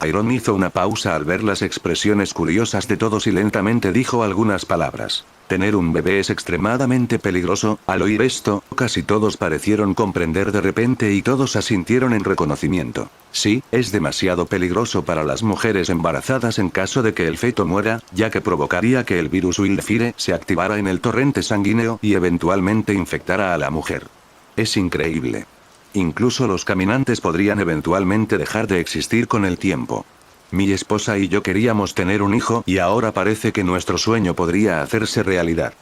Iron hizo una pausa al ver las expresiones curiosas de todos y lentamente dijo algunas palabras. Tener un bebé es extremadamente peligroso. Al oír esto, casi todos parecieron comprender de repente y todos asintieron en reconocimiento. Sí, es demasiado peligroso para las mujeres embarazadas en caso de que el feto muera, ya que provocaría que el virus Wildfire se activara en el torrente sanguíneo y eventualmente infectara a la mujer. Es increíble. Incluso los caminantes podrían eventualmente dejar de existir con el tiempo. Mi esposa y yo queríamos tener un hijo y ahora parece que nuestro sueño podría hacerse realidad.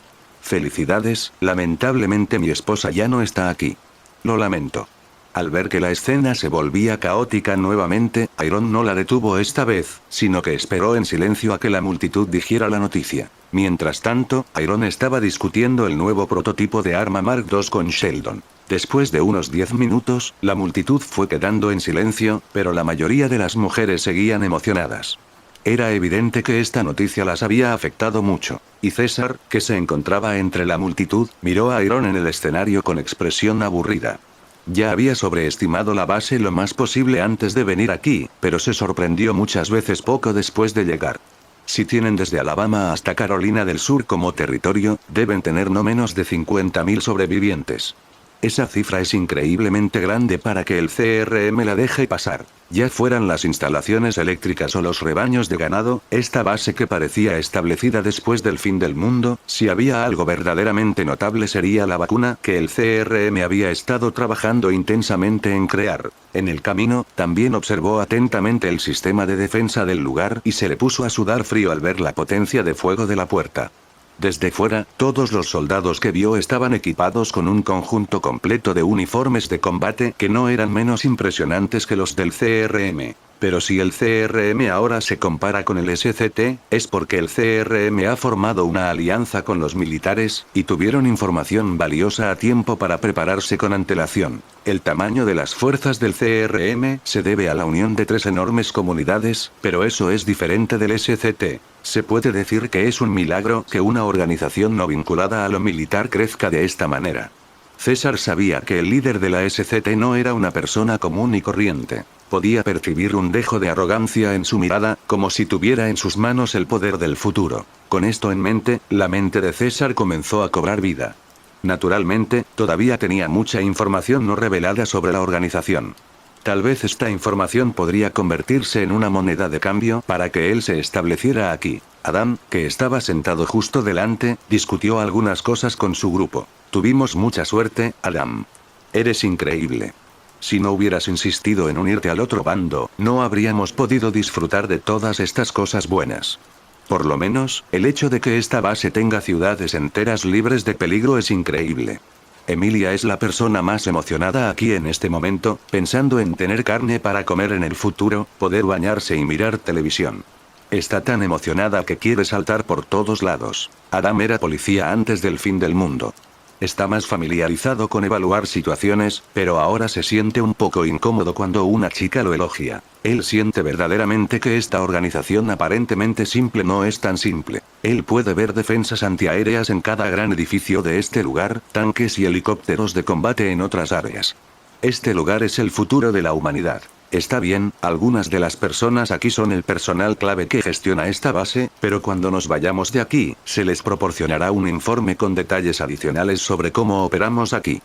Felicidades, lamentablemente mi esposa ya no está aquí. Lo lamento. Al ver que la escena se volvía caótica nuevamente, Iron no la detuvo esta vez, sino que esperó en silencio a que la multitud dijera la noticia. Mientras tanto, Iron estaba discutiendo el nuevo prototipo de arma Mark II con Sheldon. Después de unos 10 minutos, la multitud fue quedando en silencio, pero la mayoría de las mujeres seguían emocionadas. Era evidente que esta noticia las había afectado mucho. Y César, que se encontraba entre la multitud, miró a Iron en el escenario con expresión aburrida. Ya había sobreestimado la base lo más posible antes de venir aquí, pero se sorprendió muchas veces poco después de llegar. Si tienen desde Alabama hasta Carolina del Sur como territorio, deben tener no menos de 50.000 sobrevivientes. Esa cifra es increíblemente grande para que el CRM la deje pasar. Ya fueran las instalaciones eléctricas o los rebaños de ganado, esta base que parecía establecida después del fin del mundo, si había algo verdaderamente notable sería la vacuna que el CRM había estado trabajando intensamente en crear. En el camino, también observó atentamente el sistema de defensa del lugar y se le puso a sudar frío al ver la potencia de fuego de la puerta. Desde fuera, todos los soldados que vio estaban equipados con un conjunto completo de uniformes de combate que no eran menos impresionantes que los del CRM. Pero si el CRM ahora se compara con el SCT, es porque el CRM ha formado una alianza con los militares, y tuvieron información valiosa a tiempo para prepararse con antelación. El tamaño de las fuerzas del CRM se debe a la unión de 3 enormes comunidades, pero eso es diferente del SCT. Se puede decir que es un milagro que una organización no vinculada a lo militar crezca de esta manera. César sabía que el líder de la SCT no era una persona común y corriente. Podía percibir un dejo de arrogancia en su mirada, como si tuviera en sus manos el poder del futuro. Con esto en mente, la mente de César comenzó a cobrar vida. Naturalmente, todavía tenía mucha información no revelada sobre la organización. Tal vez esta información podría convertirse en una moneda de cambio para que él se estableciera aquí. Adam, que estaba sentado justo delante, discutió algunas cosas con su grupo. Tuvimos mucha suerte, Adam. Eres increíble. Si no hubieras insistido en unirte al otro bando, no habríamos podido disfrutar de todas estas cosas buenas. Por lo menos, el hecho de que esta base tenga ciudades enteras libres de peligro es increíble. Emilia es la persona más emocionada aquí en este momento, pensando en tener carne para comer en el futuro, poder bañarse y mirar televisión. Está tan emocionada que quiere saltar por todos lados. Adam era policía antes del fin del mundo. Está más familiarizado con evaluar situaciones, pero ahora se siente un poco incómodo cuando una chica lo elogia. Él siente verdaderamente que esta organización aparentemente simple no es tan simple. Él puede ver defensas antiaéreas en cada gran edificio de este lugar, tanques y helicópteros de combate en otras áreas. Este lugar es el futuro de la humanidad. Está bien, algunas de las personas aquí son el personal clave que gestiona esta base, pero cuando nos vayamos de aquí, se les proporcionará un informe con detalles adicionales sobre cómo operamos aquí.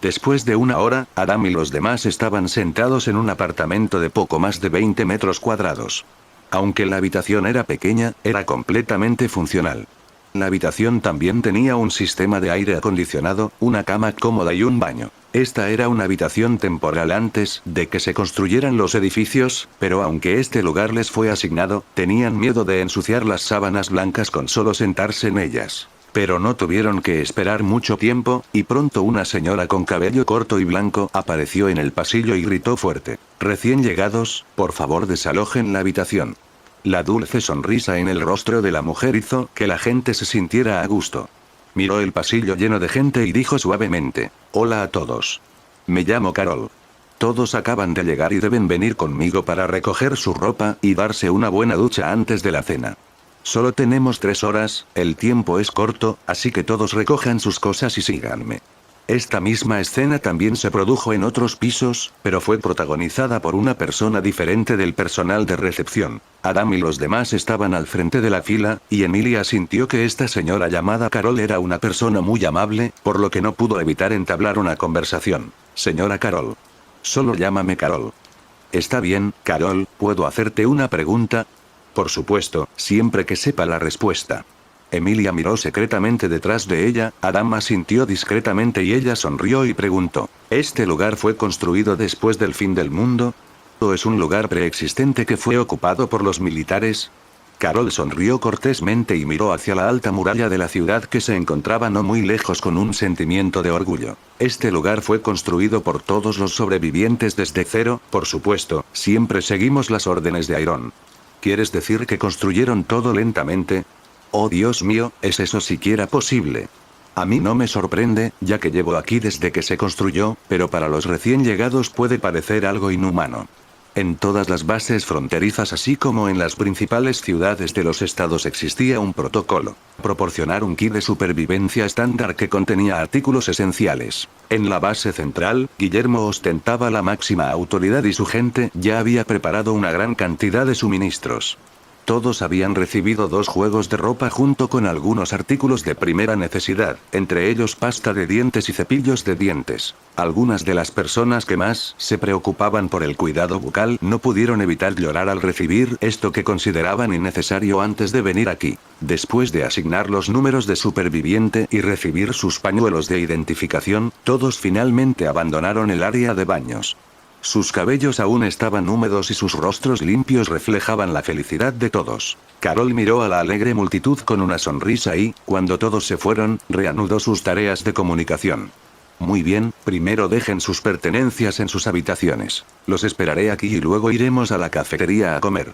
Después de una hora, Adam y los demás estaban sentados en un apartamento de poco más de 20 metros cuadrados. Aunque la habitación era pequeña, era completamente funcional. La habitación también tenía un sistema de aire acondicionado, una cama cómoda y un baño. Esta era una habitación temporal antes de que se construyeran los edificios, pero aunque este lugar les fue asignado, tenían miedo de ensuciar las sábanas blancas con solo sentarse en ellas. Pero no tuvieron que esperar mucho tiempo, y pronto una señora con cabello corto y blanco apareció en el pasillo y gritó fuerte: «Recién llegados, por favor desalojen la habitación». La dulce sonrisa en el rostro de la mujer hizo que la gente se sintiera a gusto. Miró el pasillo lleno de gente y dijo suavemente: «Hola a todos. Me llamo Carol. Todos acaban de llegar y deben venir conmigo para recoger su ropa y darse una buena ducha antes de la cena. Solo tenemos 3 horas, el tiempo es corto, así que todos recojan sus cosas y síganme». Esta misma escena también se produjo en otros pisos, pero fue protagonizada por una persona diferente del personal de recepción. Adam y los demás estaban al frente de la fila, y Emilia sintió que esta señora llamada Carol era una persona muy amable, por lo que no pudo evitar entablar una conversación. «Señora Carol. Solo llámame Carol». «Está bien, Carol, ¿puedo hacerte una pregunta?» «Por supuesto, siempre que sepa la respuesta». Emilia miró secretamente detrás de ella, Adam asintió discretamente y ella sonrió y preguntó: «¿Este lugar fue construido después del fin del mundo? ¿O es un lugar preexistente que fue ocupado por los militares?» Carol sonrió cortésmente y miró hacia la alta muralla de la ciudad que se encontraba no muy lejos con un sentimiento de orgullo. «Este lugar fue construido por todos los sobrevivientes desde cero, por supuesto, siempre seguimos las órdenes de Iron». «¿Quieres decir que construyeron todo lentamente?» «Oh Dios mío, ¿es eso siquiera posible?» «A mí no me sorprende, ya que llevo aquí desde que se construyó, pero para los recién llegados puede parecer algo inhumano». En todas las bases fronterizas así como en las principales ciudades de los estados existía un protocolo. Proporcionar un kit de supervivencia estándar que contenía artículos esenciales. En la base central, Guillermo ostentaba la máxima autoridad y su gente ya había preparado una gran cantidad de suministros. Todos habían recibido 2 juegos de ropa junto con algunos artículos de primera necesidad, entre ellos pasta de dientes y cepillos de dientes. Algunas de las personas que más se preocupaban por el cuidado bucal no pudieron evitar llorar al recibir esto que consideraban innecesario antes de venir aquí. Después de asignar los números de superviviente y recibir sus pañuelos de identificación, todos finalmente abandonaron el área de baños. Sus cabellos aún estaban húmedos y sus rostros limpios reflejaban la felicidad de todos. Carol miró a la alegre multitud con una sonrisa y, cuando todos se fueron, reanudó sus tareas de comunicación. «Muy bien, primero dejen sus pertenencias en sus habitaciones. Los esperaré aquí y luego iremos a la cafetería a comer.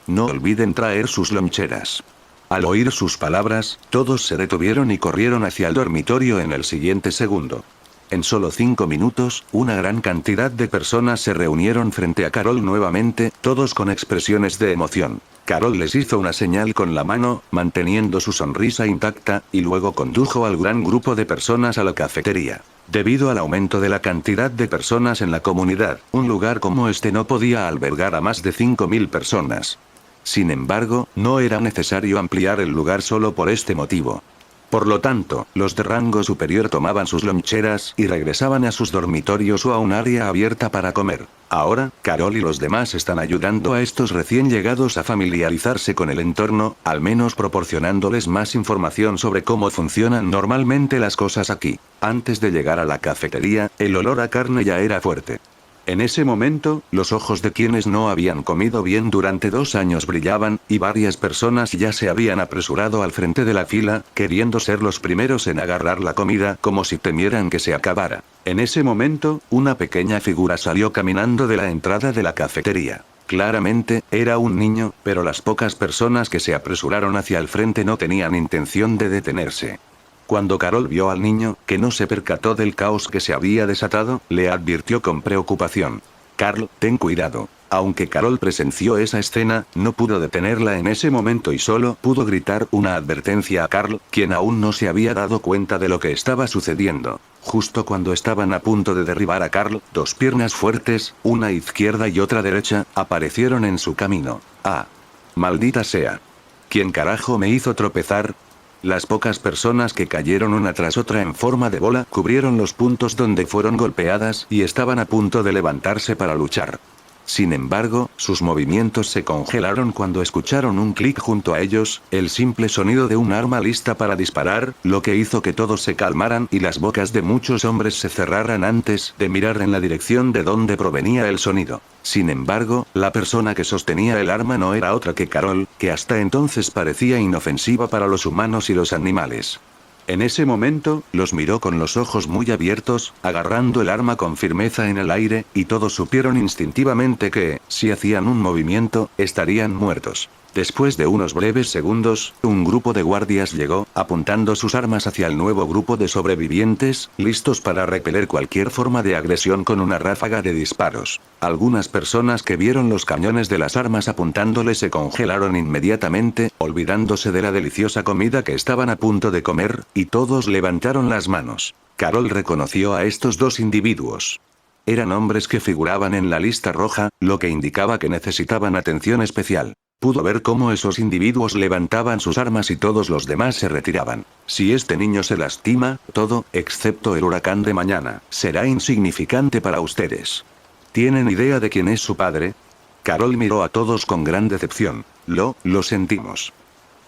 No olviden traer sus loncheras». Al oír sus palabras, todos se detuvieron y corrieron hacia el dormitorio en el siguiente segundo. En solo 5 minutos, una gran cantidad de personas se reunieron frente a Carol nuevamente, todos con expresiones de emoción. Carol les hizo una señal con la mano, manteniendo su sonrisa intacta, y luego condujo al gran grupo de personas a la cafetería. Debido al aumento de la cantidad de personas en la comunidad, un lugar como este no podía albergar a más de 5.000 personas. Sin embargo, no era necesario ampliar el lugar solo por este motivo. Por lo tanto, los de rango superior tomaban sus loncheras y regresaban a sus dormitorios o a un área abierta para comer. Ahora, Carol y los demás están ayudando a estos recién llegados a familiarizarse con el entorno, al menos proporcionándoles más información sobre cómo funcionan normalmente las cosas aquí. Antes de llegar a la cafetería, el olor a carne ya era fuerte. En ese momento, los ojos de quienes no habían comido bien durante 2 años brillaban, y varias personas ya se habían apresurado al frente de la fila, queriendo ser los primeros en agarrar la comida, como si temieran que se acabara. En ese momento, una pequeña figura salió caminando de la entrada de la cafetería. Claramente, era un niño, pero las pocas personas que se apresuraron hacia el frente no tenían intención de detenerse. Cuando Carol vio al niño, que no se percató del caos que se había desatado, le advirtió con preocupación: «Carl, ten cuidado. Aunque Carol presenció esa escena, no pudo detenerla en ese momento y solo pudo gritar una advertencia a Carl, quien aún no se había dado cuenta de lo que estaba sucediendo. Justo cuando estaban a punto de derribar a Carl, dos piernas fuertes, una izquierda y otra derecha, aparecieron en su camino. ¡Ah! ¡Maldita sea! ¿Quién carajo me hizo tropezar? Las pocas personas que cayeron una tras otra en forma de bola cubrieron los puntos donde fueron golpeadas y estaban a punto de levantarse para luchar. Sin embargo, sus movimientos se congelaron cuando escucharon un clic junto a ellos, el simple sonido de un arma lista para disparar, lo que hizo que todos se calmaran y las bocas de muchos hombres se cerraran antes de mirar en la dirección de donde provenía el sonido. Sin embargo, la persona que sostenía el arma no era otra que Carol, que hasta entonces parecía inofensiva para los humanos y los animales. En ese momento, los miró con los ojos muy abiertos, agarrando el arma con firmeza en el aire, y todos supieron instintivamente que, si hacían un movimiento, estarían muertos. Después de unos breves segundos, un grupo de guardias llegó, apuntando sus armas hacia el nuevo grupo de sobrevivientes, listos para repeler cualquier forma de agresión con una ráfaga de disparos. Algunas personas que vieron los cañones de las armas apuntándole se congelaron inmediatamente, olvidándose de la deliciosa comida que estaban a punto de comer, y todos levantaron las manos. Carol reconoció a estos dos individuos. Eran hombres que figuraban en la lista roja, lo que indicaba que necesitaban atención especial. Pudo ver cómo esos individuos levantaban sus armas y todos los demás se retiraban. Si este niño se lastima, todo, excepto el huracán de mañana, será insignificante para ustedes. ¿Tienen idea de quién es su padre? Carol miró a todos con gran decepción. Lo sentimos.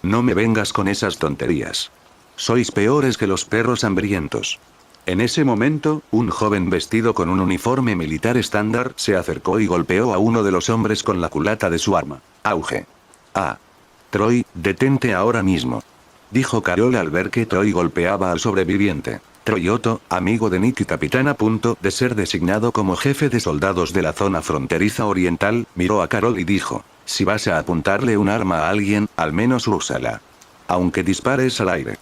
No me vengas con esas tonterías. Sois peores que los perros hambrientos. En ese momento, un joven vestido con un uniforme militar estándar se acercó y golpeó a uno de los hombres con la culata de su arma. Auge. Ah. Troy, detente ahora mismo. Dijo Carol al ver que Troy golpeaba al sobreviviente. Troy Otto, amigo de Nick y capitán a punto de ser designado como jefe de soldados de la zona fronteriza oriental, miró a Carol y dijo, si vas a apuntarle un arma a alguien, al menos úsala. Aunque dispares al aire.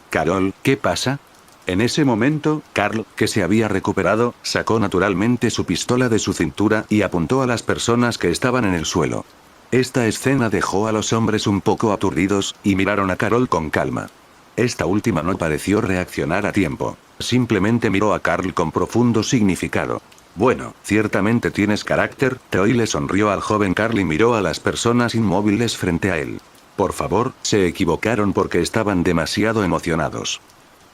Carol, ¿qué pasa? En ese momento, Carl, que se había recuperado, sacó naturalmente su pistola de su cintura y apuntó a las personas que estaban en el suelo. Esta escena dejó a los hombres un poco aturdidos, y miraron a Carol con calma. Esta última no pareció reaccionar a tiempo. Simplemente miró a Carl con profundo significado. Bueno, ciertamente tienes carácter. Troy le sonrió al joven Carl y miró a las personas inmóviles frente a él. Por favor, se equivocaron porque estaban demasiado emocionados.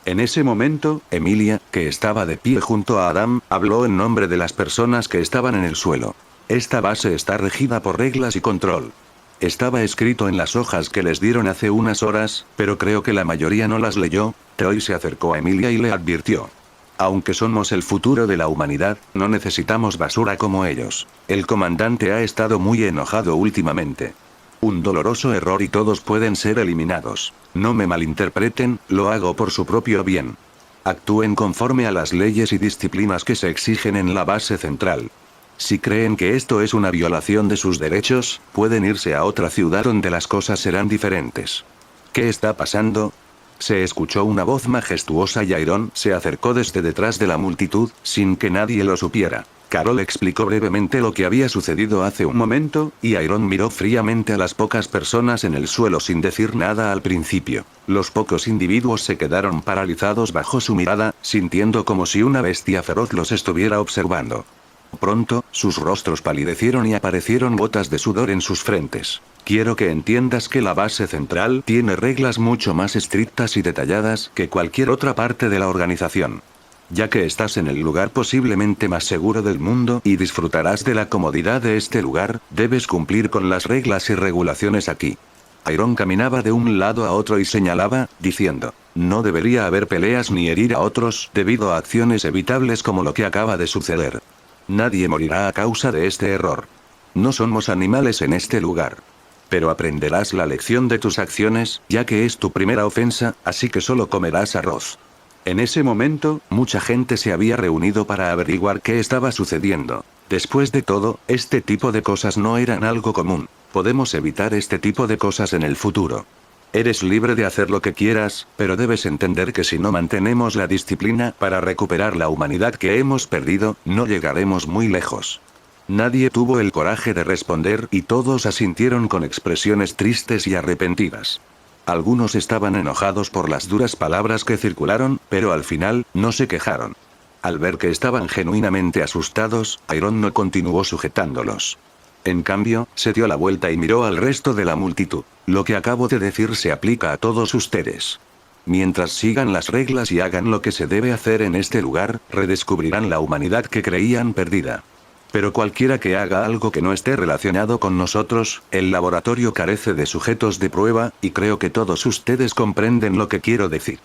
En ese momento, Emilia, que estaba de pie junto a Adam, habló en nombre de las personas que estaban en el suelo. Esta base está regida por reglas y control. Estaba escrito en las hojas que les dieron hace unas horas, pero creo que la mayoría no las leyó. Troy se acercó a Emilia y le advirtió. Aunque somos el futuro de la humanidad, no necesitamos basura como ellos. El comandante ha estado muy enojado últimamente. Un doloroso error y todos pueden ser eliminados. No me malinterpreten, lo hago por su propio bien. Actúen conforme a las leyes y disciplinas que se exigen en la base central. Si creen que esto es una violación de sus derechos, pueden irse a otra ciudad donde las cosas serán diferentes. ¿Qué está pasando? Se escuchó una voz majestuosa y Iron se acercó desde detrás de la multitud, sin que nadie lo supiera. Carol explicó brevemente lo que había sucedido hace un momento, y Iron miró fríamente a las pocas personas en el suelo sin decir nada al principio. Los pocos individuos se quedaron paralizados bajo su mirada, sintiendo como si una bestia feroz los estuviera observando. Pronto, sus rostros palidecieron y aparecieron gotas de sudor en sus frentes. Quiero que entiendas que la base central tiene reglas mucho más estrictas y detalladas que cualquier otra parte de la organización. Ya que estás en el lugar posiblemente más seguro del mundo y disfrutarás de la comodidad de este lugar, debes cumplir con las reglas y regulaciones aquí. Iron caminaba de un lado a otro y señalaba, diciendo, no debería haber peleas ni herir a otros debido a acciones evitables como lo que acaba de suceder. Nadie morirá a causa de este error. No somos animales en este lugar. Pero aprenderás la lección de tus acciones, ya que es tu primera ofensa, así que solo comerás arroz. En ese momento, mucha gente se había reunido para averiguar qué estaba sucediendo. Después de todo, este tipo de cosas no eran algo común. Podemos evitar este tipo de cosas en el futuro. Eres libre de hacer lo que quieras, pero debes entender que si no mantenemos la disciplina para recuperar la humanidad que hemos perdido, no llegaremos muy lejos. Nadie tuvo el coraje de responder y todos asintieron con expresiones tristes y arrepentidas. Algunos estaban enojados por las duras palabras que circularon, pero al final, no se quejaron. Al ver que estaban genuinamente asustados, Iron no continuó sujetándolos. En cambio, se dio la vuelta y miró al resto de la multitud. Lo que acabo de decir se aplica a todos ustedes. Mientras sigan las reglas y hagan lo que se debe hacer en este lugar, redescubrirán la humanidad que creían perdida. Pero cualquiera que haga algo que no esté relacionado con nosotros, el laboratorio carece de sujetos de prueba, y creo que todos ustedes comprenden lo que quiero decir.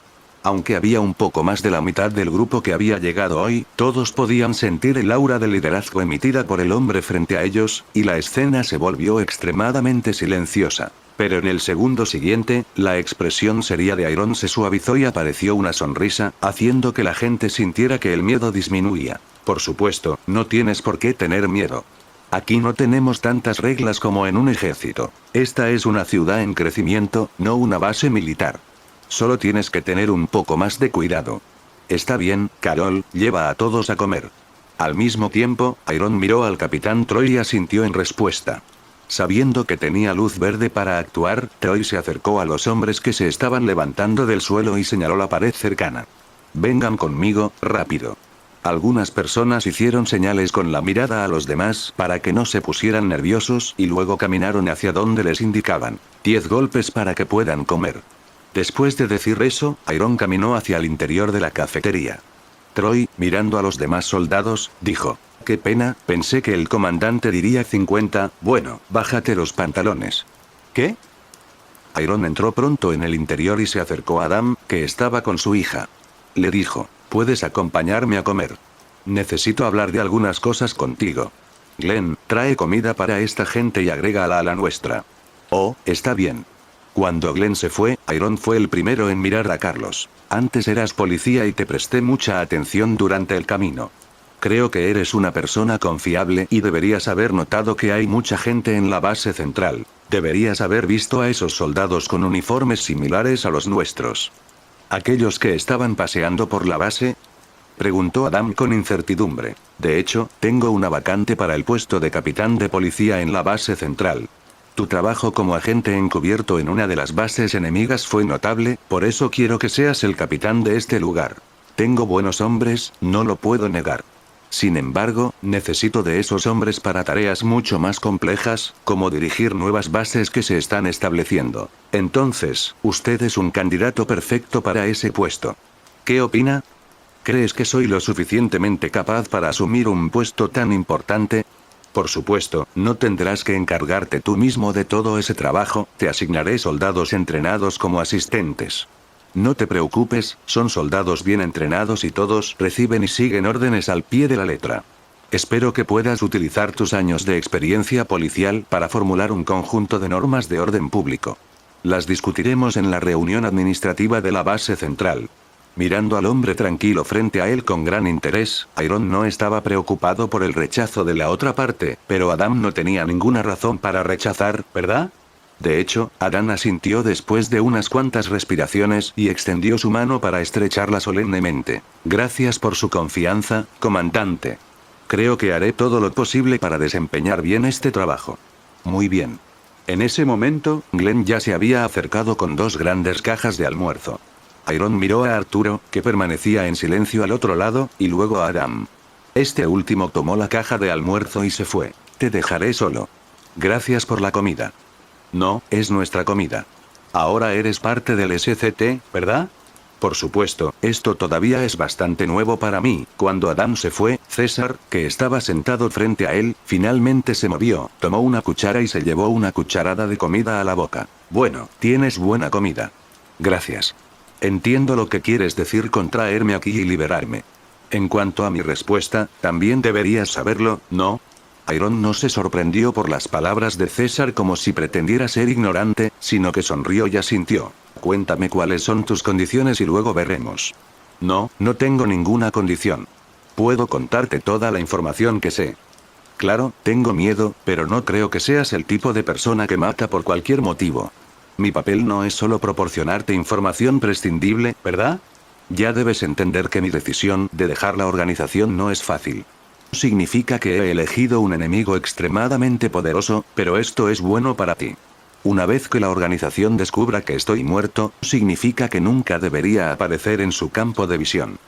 Aunque había un poco más de la mitad del grupo que había llegado hoy, todos podían sentir el aura de liderazgo emitida por el hombre frente a ellos, y la escena se volvió extremadamente silenciosa. Pero en el segundo siguiente, la expresión seria de Iron se suavizó y apareció una sonrisa, haciendo que la gente sintiera que el miedo disminuía. Por supuesto, no tienes por qué tener miedo. Aquí no tenemos tantas reglas como en un ejército. Esta es una ciudad en crecimiento, no una base militar. Solo tienes que tener un poco más de cuidado. Está bien, Carol, lleva a todos a comer. Al mismo tiempo, Iron miró al capitán Troy y asintió en respuesta. Sabiendo que tenía luz verde para actuar, Troy se acercó a los hombres que se estaban levantando del suelo y señaló la pared cercana. Vengan conmigo, rápido. Algunas personas hicieron señales con la mirada a los demás para que no se pusieran nerviosos y luego caminaron hacia donde les indicaban. 10 golpes para que puedan comer. Después de decir eso, Iron caminó hacia el interior de la cafetería. Troy, mirando a los demás soldados, dijo: «Qué pena, pensé que el comandante diría 50, bueno, bájate los pantalones». ¿Qué? Iron entró pronto en el interior y se acercó a Adam, que estaba con su hija. Le dijo: «¿Puedes acompañarme a comer? Necesito hablar de algunas cosas contigo. Glenn, trae comida para esta gente y agrégala a la nuestra». «Oh, está bien». Cuando Glenn se fue, Iron fue el primero en mirar a Carlos. «Antes eras policía y te presté mucha atención durante el camino. Creo que eres una persona confiable y deberías haber notado que hay mucha gente en la base central. Deberías haber visto a esos soldados con uniformes similares a los nuestros». «¿Aquellos que estaban paseando por la base?», preguntó Adam con incertidumbre. «De hecho, tengo una vacante para el puesto de capitán de policía en la base central. Tu trabajo como agente encubierto en una de las bases enemigas fue notable, por eso quiero que seas el capitán de este lugar. Tengo buenos hombres, no lo puedo negar. Sin embargo, necesito de esos hombres para tareas mucho más complejas, como dirigir nuevas bases que se están estableciendo. Entonces, usted es un candidato perfecto para ese puesto. ¿Qué opina? ¿Crees que soy lo suficientemente capaz para asumir un puesto tan importante? Por supuesto, no tendrás que encargarte tú mismo de todo ese trabajo, te asignaré soldados entrenados como asistentes. No te preocupes, son soldados bien entrenados y todos reciben y siguen órdenes al pie de la letra. Espero que puedas utilizar tus años de experiencia policial para formular un conjunto de normas de orden público. Las discutiremos en la reunión administrativa de la base central». Mirando al hombre tranquilo frente a él con gran interés, Iron no estaba preocupado por el rechazo de la otra parte, pero Adam no tenía ninguna razón para rechazar, ¿verdad? De hecho, Adam asintió después de unas cuantas respiraciones y extendió su mano para estrecharla solemnemente. «Gracias por su confianza, comandante. Creo que haré todo lo posible para desempeñar bien este trabajo». «Muy bien». En ese momento, Glenn ya se había acercado con 2 grandes cajas de almuerzo. Iron miró a Arturo, que permanecía en silencio al otro lado, y luego a Adam. Este último tomó la caja de almuerzo y se fue. «Te dejaré solo. Gracias por la comida». «No, es nuestra comida. Ahora eres parte del SCT, ¿verdad?» «Por supuesto, esto todavía es bastante nuevo para mí». Cuando Adam se fue, César, que estaba sentado frente a él, finalmente se movió, tomó una cuchara y se llevó una cucharada de comida a la boca. «Bueno, tienes buena comida. Gracias. Entiendo lo que quieres decir con traerme aquí y liberarme. En cuanto a mi respuesta, también deberías saberlo, ¿no?» Iron no se sorprendió por las palabras de César como si pretendiera ser ignorante, sino que sonrió y asintió. «Cuéntame cuáles son tus condiciones y luego veremos». «No, no tengo ninguna condición. Puedo contarte toda la información que sé. Claro, tengo miedo, pero no creo que seas el tipo de persona que mata por cualquier motivo. Mi papel no es solo proporcionarte información prescindible, ¿verdad? Ya debes entender que mi decisión de dejar la organización no es fácil. Significa que he elegido un enemigo extremadamente poderoso, pero esto es bueno para ti. Una vez que la organización descubra que estoy muerto, significa que nunca debería aparecer en su campo de visión.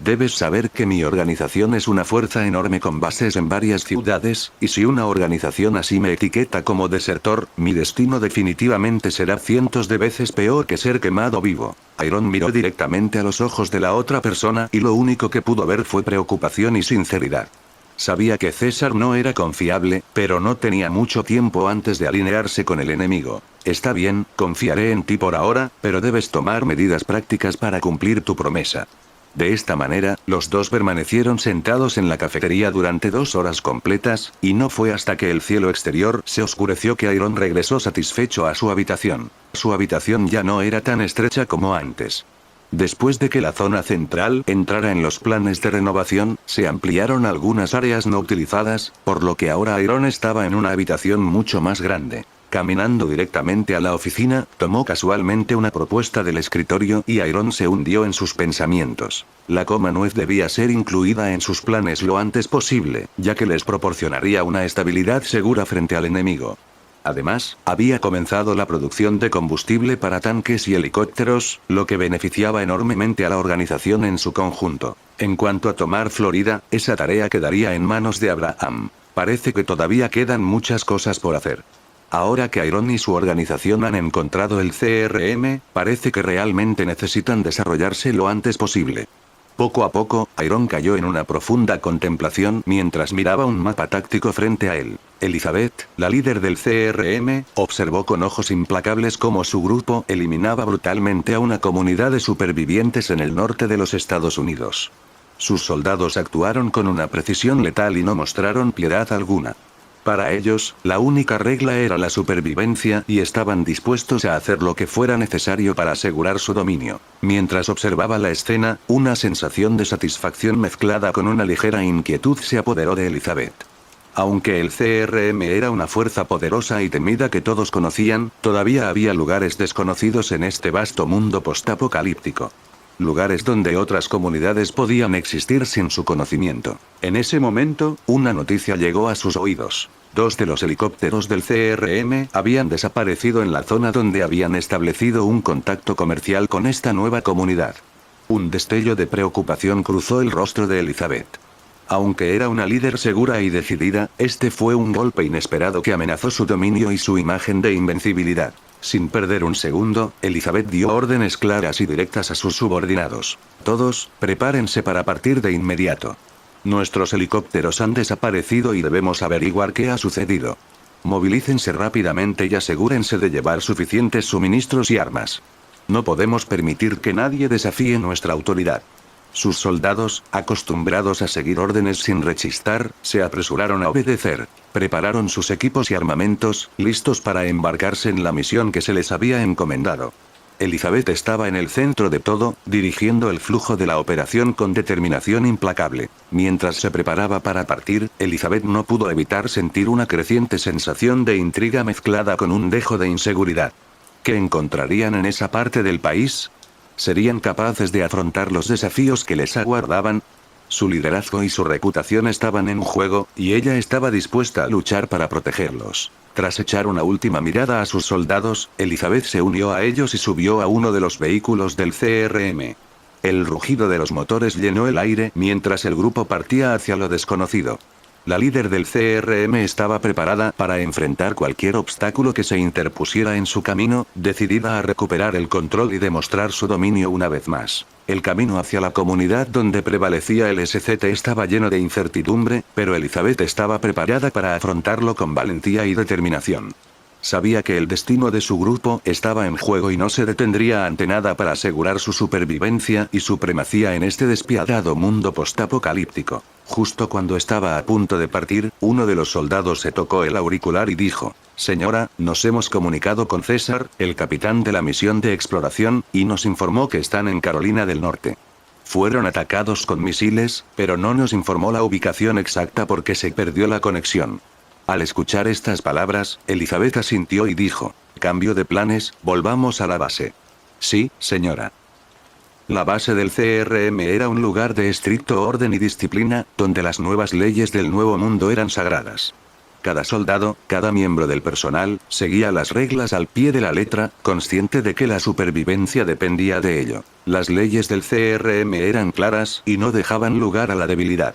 Debes saber que mi organización es una fuerza enorme con bases en varias ciudades, y si una organización así me etiqueta como desertor, mi destino definitivamente será cientos de veces peor que ser quemado vivo. Iron miró directamente a los ojos de la otra persona y lo único que pudo ver fue preocupación y sinceridad. Sabía que César no era confiable, pero no tenía mucho tiempo antes de alinearse con el enemigo. Está bien, confiaré en ti por ahora, pero debes tomar medidas prácticas para cumplir tu promesa. De esta manera, los dos permanecieron sentados en la cafetería durante 2 horas completas, y no fue hasta que el cielo exterior se oscureció que Iron regresó satisfecho a su habitación. Su habitación ya no era tan estrecha como antes. Después de que la zona central entrara en los planes de renovación, se ampliaron algunas áreas no utilizadas, por lo que ahora Iron estaba en una habitación mucho más grande. Caminando directamente a la oficina, tomó casualmente una propuesta del escritorio y Iron se hundió en sus pensamientos. La coma nuez debía ser incluida en sus planes lo antes posible, ya que les proporcionaría una estabilidad segura frente al enemigo. Además, había comenzado la producción de combustible para tanques y helicópteros, lo que beneficiaba enormemente a la organización en su conjunto. En cuanto a tomar Florida, esa tarea quedaría en manos de Abraham. Parece que todavía quedan muchas cosas por hacer. Ahora que Iron y su organización han encontrado el CRM, parece que realmente necesitan desarrollarse lo antes posible. Poco a poco, Iron cayó en una profunda contemplación mientras miraba un mapa táctico frente a él. Elizabeth, la líder del CRM, observó con ojos implacables cómo su grupo eliminaba brutalmente a una comunidad de supervivientes en el norte de los Estados Unidos. Sus soldados actuaron con una precisión letal y no mostraron piedad alguna. Para ellos, la única regla era la supervivencia y estaban dispuestos a hacer lo que fuera necesario para asegurar su dominio. Mientras observaba la escena, una sensación de satisfacción mezclada con una ligera inquietud se apoderó de Elizabeth. Aunque el CRM era una fuerza poderosa y temida que todos conocían, todavía había lugares desconocidos en este vasto mundo postapocalíptico. Lugares donde otras comunidades podían existir sin su conocimiento. En ese momento, una noticia llegó a sus oídos. 2 de los helicópteros del CRM habían desaparecido en la zona donde habían establecido un contacto comercial con esta nueva comunidad. Un destello de preocupación cruzó el rostro de Elizabeth. Aunque era una líder segura y decidida, este fue un golpe inesperado que amenazó su dominio y su imagen de invencibilidad. Sin perder un segundo, Elizabeth dio órdenes claras y directas a sus subordinados. Todos, prepárense para partir de inmediato. Nuestros helicópteros han desaparecido y debemos averiguar qué ha sucedido. Movilícense rápidamente y asegúrense de llevar suficientes suministros y armas. No podemos permitir que nadie desafíe nuestra autoridad. Sus soldados, acostumbrados a seguir órdenes sin rechistar, se apresuraron a obedecer. Prepararon sus equipos y armamentos, listos para embarcarse en la misión que se les había encomendado. Elizabeth estaba en el centro de todo, dirigiendo el flujo de la operación con determinación implacable. Mientras se preparaba para partir, Elizabeth no pudo evitar sentir una creciente sensación de intriga mezclada con un dejo de inseguridad. ¿Qué encontrarían en esa parte del país? ¿Serían capaces de afrontar los desafíos que les aguardaban? Su liderazgo y su reputación estaban en juego, y ella estaba dispuesta a luchar para protegerlos. Tras echar una última mirada a sus soldados, Elizabeth se unió a ellos y subió a uno de los vehículos del CRM. El rugido de los motores llenó el aire mientras el grupo partía hacia lo desconocido. La líder del CRM estaba preparada para enfrentar cualquier obstáculo que se interpusiera en su camino, decidida a recuperar el control y demostrar su dominio una vez más. El camino hacia la comunidad donde prevalecía el SCT estaba lleno de incertidumbre, pero Elizabeth estaba preparada para afrontarlo con valentía y determinación. Sabía que el destino de su grupo estaba en juego y no se detendría ante nada para asegurar su supervivencia y supremacía en este despiadado mundo postapocalíptico. Justo cuando estaba a punto de partir, uno de los soldados se tocó el auricular y dijo: «Señora, nos hemos comunicado con César, el capitán de la misión de exploración, y nos informó que están en Carolina del Norte. Fueron atacados con misiles, pero no nos informó la ubicación exacta porque se perdió la conexión». Al escuchar estas palabras, Elizabeth asintió y dijo: «Cambio de planes, volvamos a la base». «Sí, señora». La base del CRM era un lugar de estricto orden y disciplina, donde las nuevas leyes del nuevo mundo eran sagradas. Cada soldado, cada miembro del personal, seguía las reglas al pie de la letra, consciente de que la supervivencia dependía de ello. Las leyes del CRM eran claras y no dejaban lugar a la debilidad.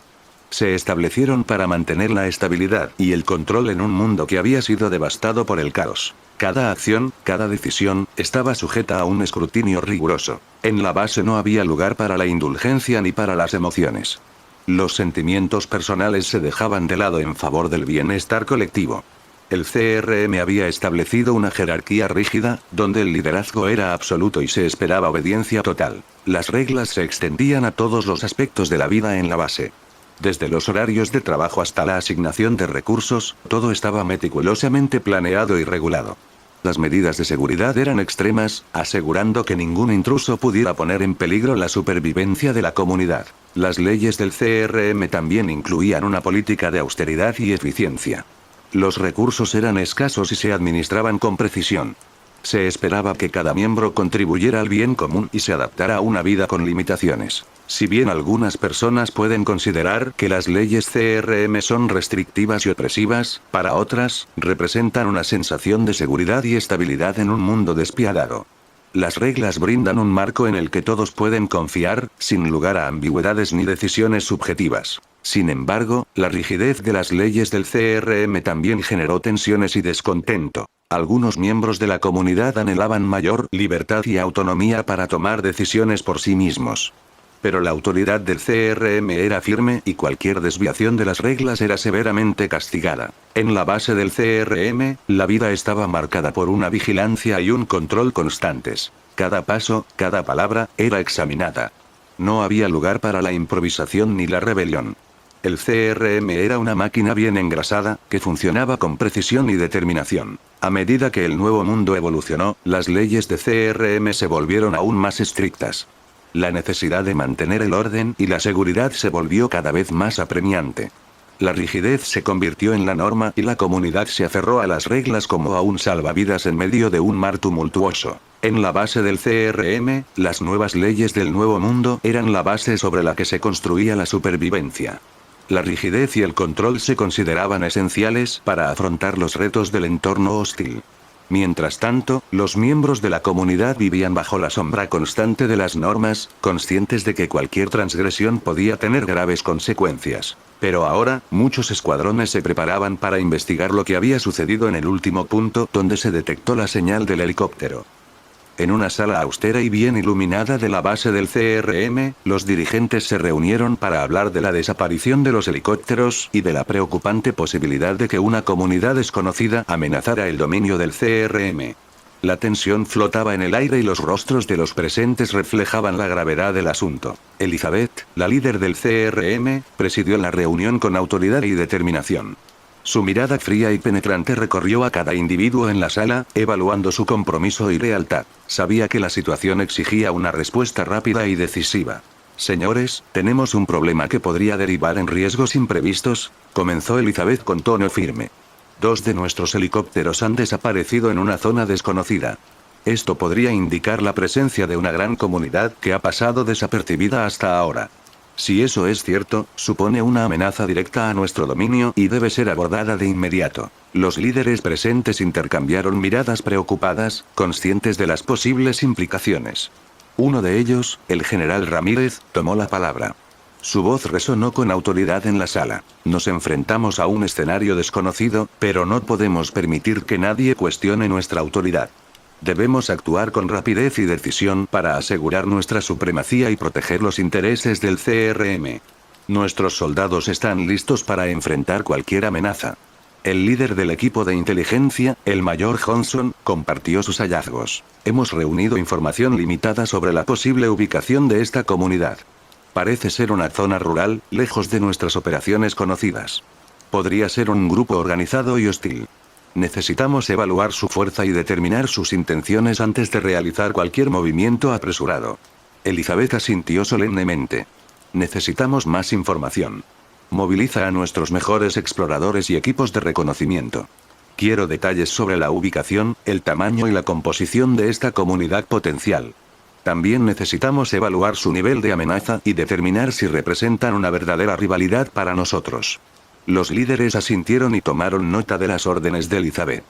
Se establecieron para mantener la estabilidad y el control en un mundo que había sido devastado por el caos. Cada acción, cada decisión, estaba sujeta a un escrutinio riguroso. En la base no había lugar para la indulgencia ni para las emociones. Los sentimientos personales se dejaban de lado en favor del bienestar colectivo. El CRM había establecido una jerarquía rígida, donde el liderazgo era absoluto y se esperaba obediencia total. Las reglas se extendían a todos los aspectos de la vida en la base. Desde los horarios de trabajo hasta la asignación de recursos, todo estaba meticulosamente planeado y regulado. Las medidas de seguridad eran extremas, asegurando que ningún intruso pudiera poner en peligro la supervivencia de la comunidad. Las leyes del CRM también incluían una política de austeridad y eficiencia. Los recursos eran escasos y se administraban con precisión. Se esperaba que cada miembro contribuyera al bien común y se adaptara a una vida con limitaciones. Si bien algunas personas pueden considerar que las leyes CRM son restrictivas y opresivas, para otras, representan una sensación de seguridad y estabilidad en un mundo despiadado. Las reglas brindan un marco en el que todos pueden confiar, sin lugar a ambigüedades ni decisiones subjetivas. Sin embargo, la rigidez de las leyes del CRM también generó tensiones y descontento. Algunos miembros de la comunidad anhelaban mayor libertad y autonomía para tomar decisiones por sí mismos. Pero la autoridad del CRM era firme y cualquier desviación de las reglas era severamente castigada. En la base del CRM, la vida estaba marcada por una vigilancia y un control constantes. Cada paso, cada palabra, era examinada. No había lugar para la improvisación ni la rebelión. El CRM era una máquina bien engrasada, que funcionaba con precisión y determinación. A medida que el nuevo mundo evolucionó, las leyes de CRM se volvieron aún más estrictas. La necesidad de mantener el orden y la seguridad se volvió cada vez más apremiante. La rigidez se convirtió en la norma y la comunidad se aferró a las reglas como a un salvavidas en medio de un mar tumultuoso. En la base del CRM, las nuevas leyes del nuevo mundo eran la base sobre la que se construía la supervivencia. La rigidez y el control se consideraban esenciales para afrontar los retos del entorno hostil. Mientras tanto, los miembros de la comunidad vivían bajo la sombra constante de las normas, conscientes de que cualquier transgresión podía tener graves consecuencias. Pero ahora, muchos escuadrones se preparaban para investigar lo que había sucedido en el último punto donde se detectó la señal del helicóptero. En una sala austera y bien iluminada de la base del CRM, los dirigentes se reunieron para hablar de la desaparición de los helicópteros y de la preocupante posibilidad de que una comunidad desconocida amenazara el dominio del CRM. La tensión flotaba en el aire y los rostros de los presentes reflejaban la gravedad del asunto. Elizabeth, la líder del CRM, presidió la reunión con autoridad y determinación. Su mirada fría y penetrante recorrió a cada individuo en la sala, evaluando su compromiso y lealtad. Sabía que la situación exigía una respuesta rápida y decisiva. Señores, tenemos un problema que podría derivar en riesgos imprevistos, comenzó Elizabeth con tono firme. 2 de nuestros helicópteros han desaparecido en una zona desconocida. Esto podría indicar la presencia de una gran comunidad que ha pasado desapercibida hasta ahora. Si eso es cierto, supone una amenaza directa a nuestro dominio y debe ser abordada de inmediato. Los líderes presentes intercambiaron miradas preocupadas, conscientes de las posibles implicaciones. Uno de ellos, el general Ramírez, tomó la palabra. Su voz resonó con autoridad en la sala. Nos enfrentamos a un escenario desconocido, pero no podemos permitir que nadie cuestione nuestra autoridad. Debemos actuar con rapidez y decisión para asegurar nuestra supremacía y proteger los intereses del CRM. Nuestros soldados están listos para enfrentar cualquier amenaza. El líder del equipo de inteligencia, el mayor Johnson, compartió sus hallazgos. Hemos reunido información limitada sobre la posible ubicación de esta comunidad. Parece ser una zona rural, lejos de nuestras operaciones conocidas. Podría ser un grupo organizado y hostil. Necesitamos evaluar su fuerza y determinar sus intenciones antes de realizar cualquier movimiento apresurado. Elizabeth asintió solemnemente. Necesitamos más información. Moviliza a nuestros mejores exploradores y equipos de reconocimiento. Quiero detalles sobre la ubicación, el tamaño y la composición de esta comunidad potencial. También necesitamos evaluar su nivel de amenaza y determinar si representan una verdadera rivalidad para nosotros. Los líderes asintieron y tomaron nota de las órdenes de Elizabeth.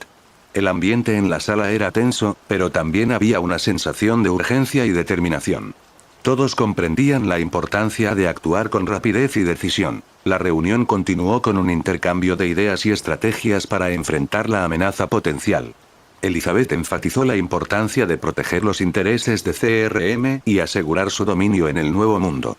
El ambiente en la sala era tenso, pero también había una sensación de urgencia y determinación. Todos comprendían la importancia de actuar con rapidez y decisión. La reunión continuó con un intercambio de ideas y estrategias para enfrentar la amenaza potencial. Elizabeth enfatizó la importancia de proteger los intereses de CRM y asegurar su dominio en el nuevo mundo.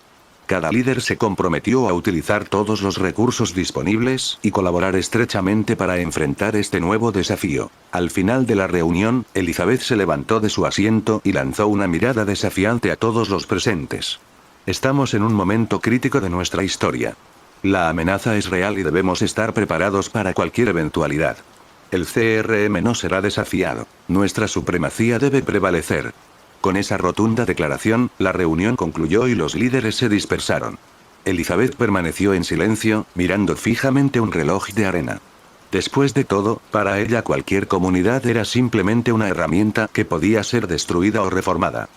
Cada líder se comprometió a utilizar todos los recursos disponibles y colaborar estrechamente para enfrentar este nuevo desafío. Al final de la reunión, Elizabeth se levantó de su asiento y lanzó una mirada desafiante a todos los presentes. Estamos en un momento crítico de nuestra historia. La amenaza es real y debemos estar preparados para cualquier eventualidad. El CRM no será desafiado. Nuestra supremacía debe prevalecer. Con esa rotunda declaración, la reunión concluyó y los líderes se dispersaron. Elizabeth permaneció en silencio, mirando fijamente un reloj de arena. Después de todo, para ella cualquier comunidad era simplemente una herramienta que podía ser destruida o reformada.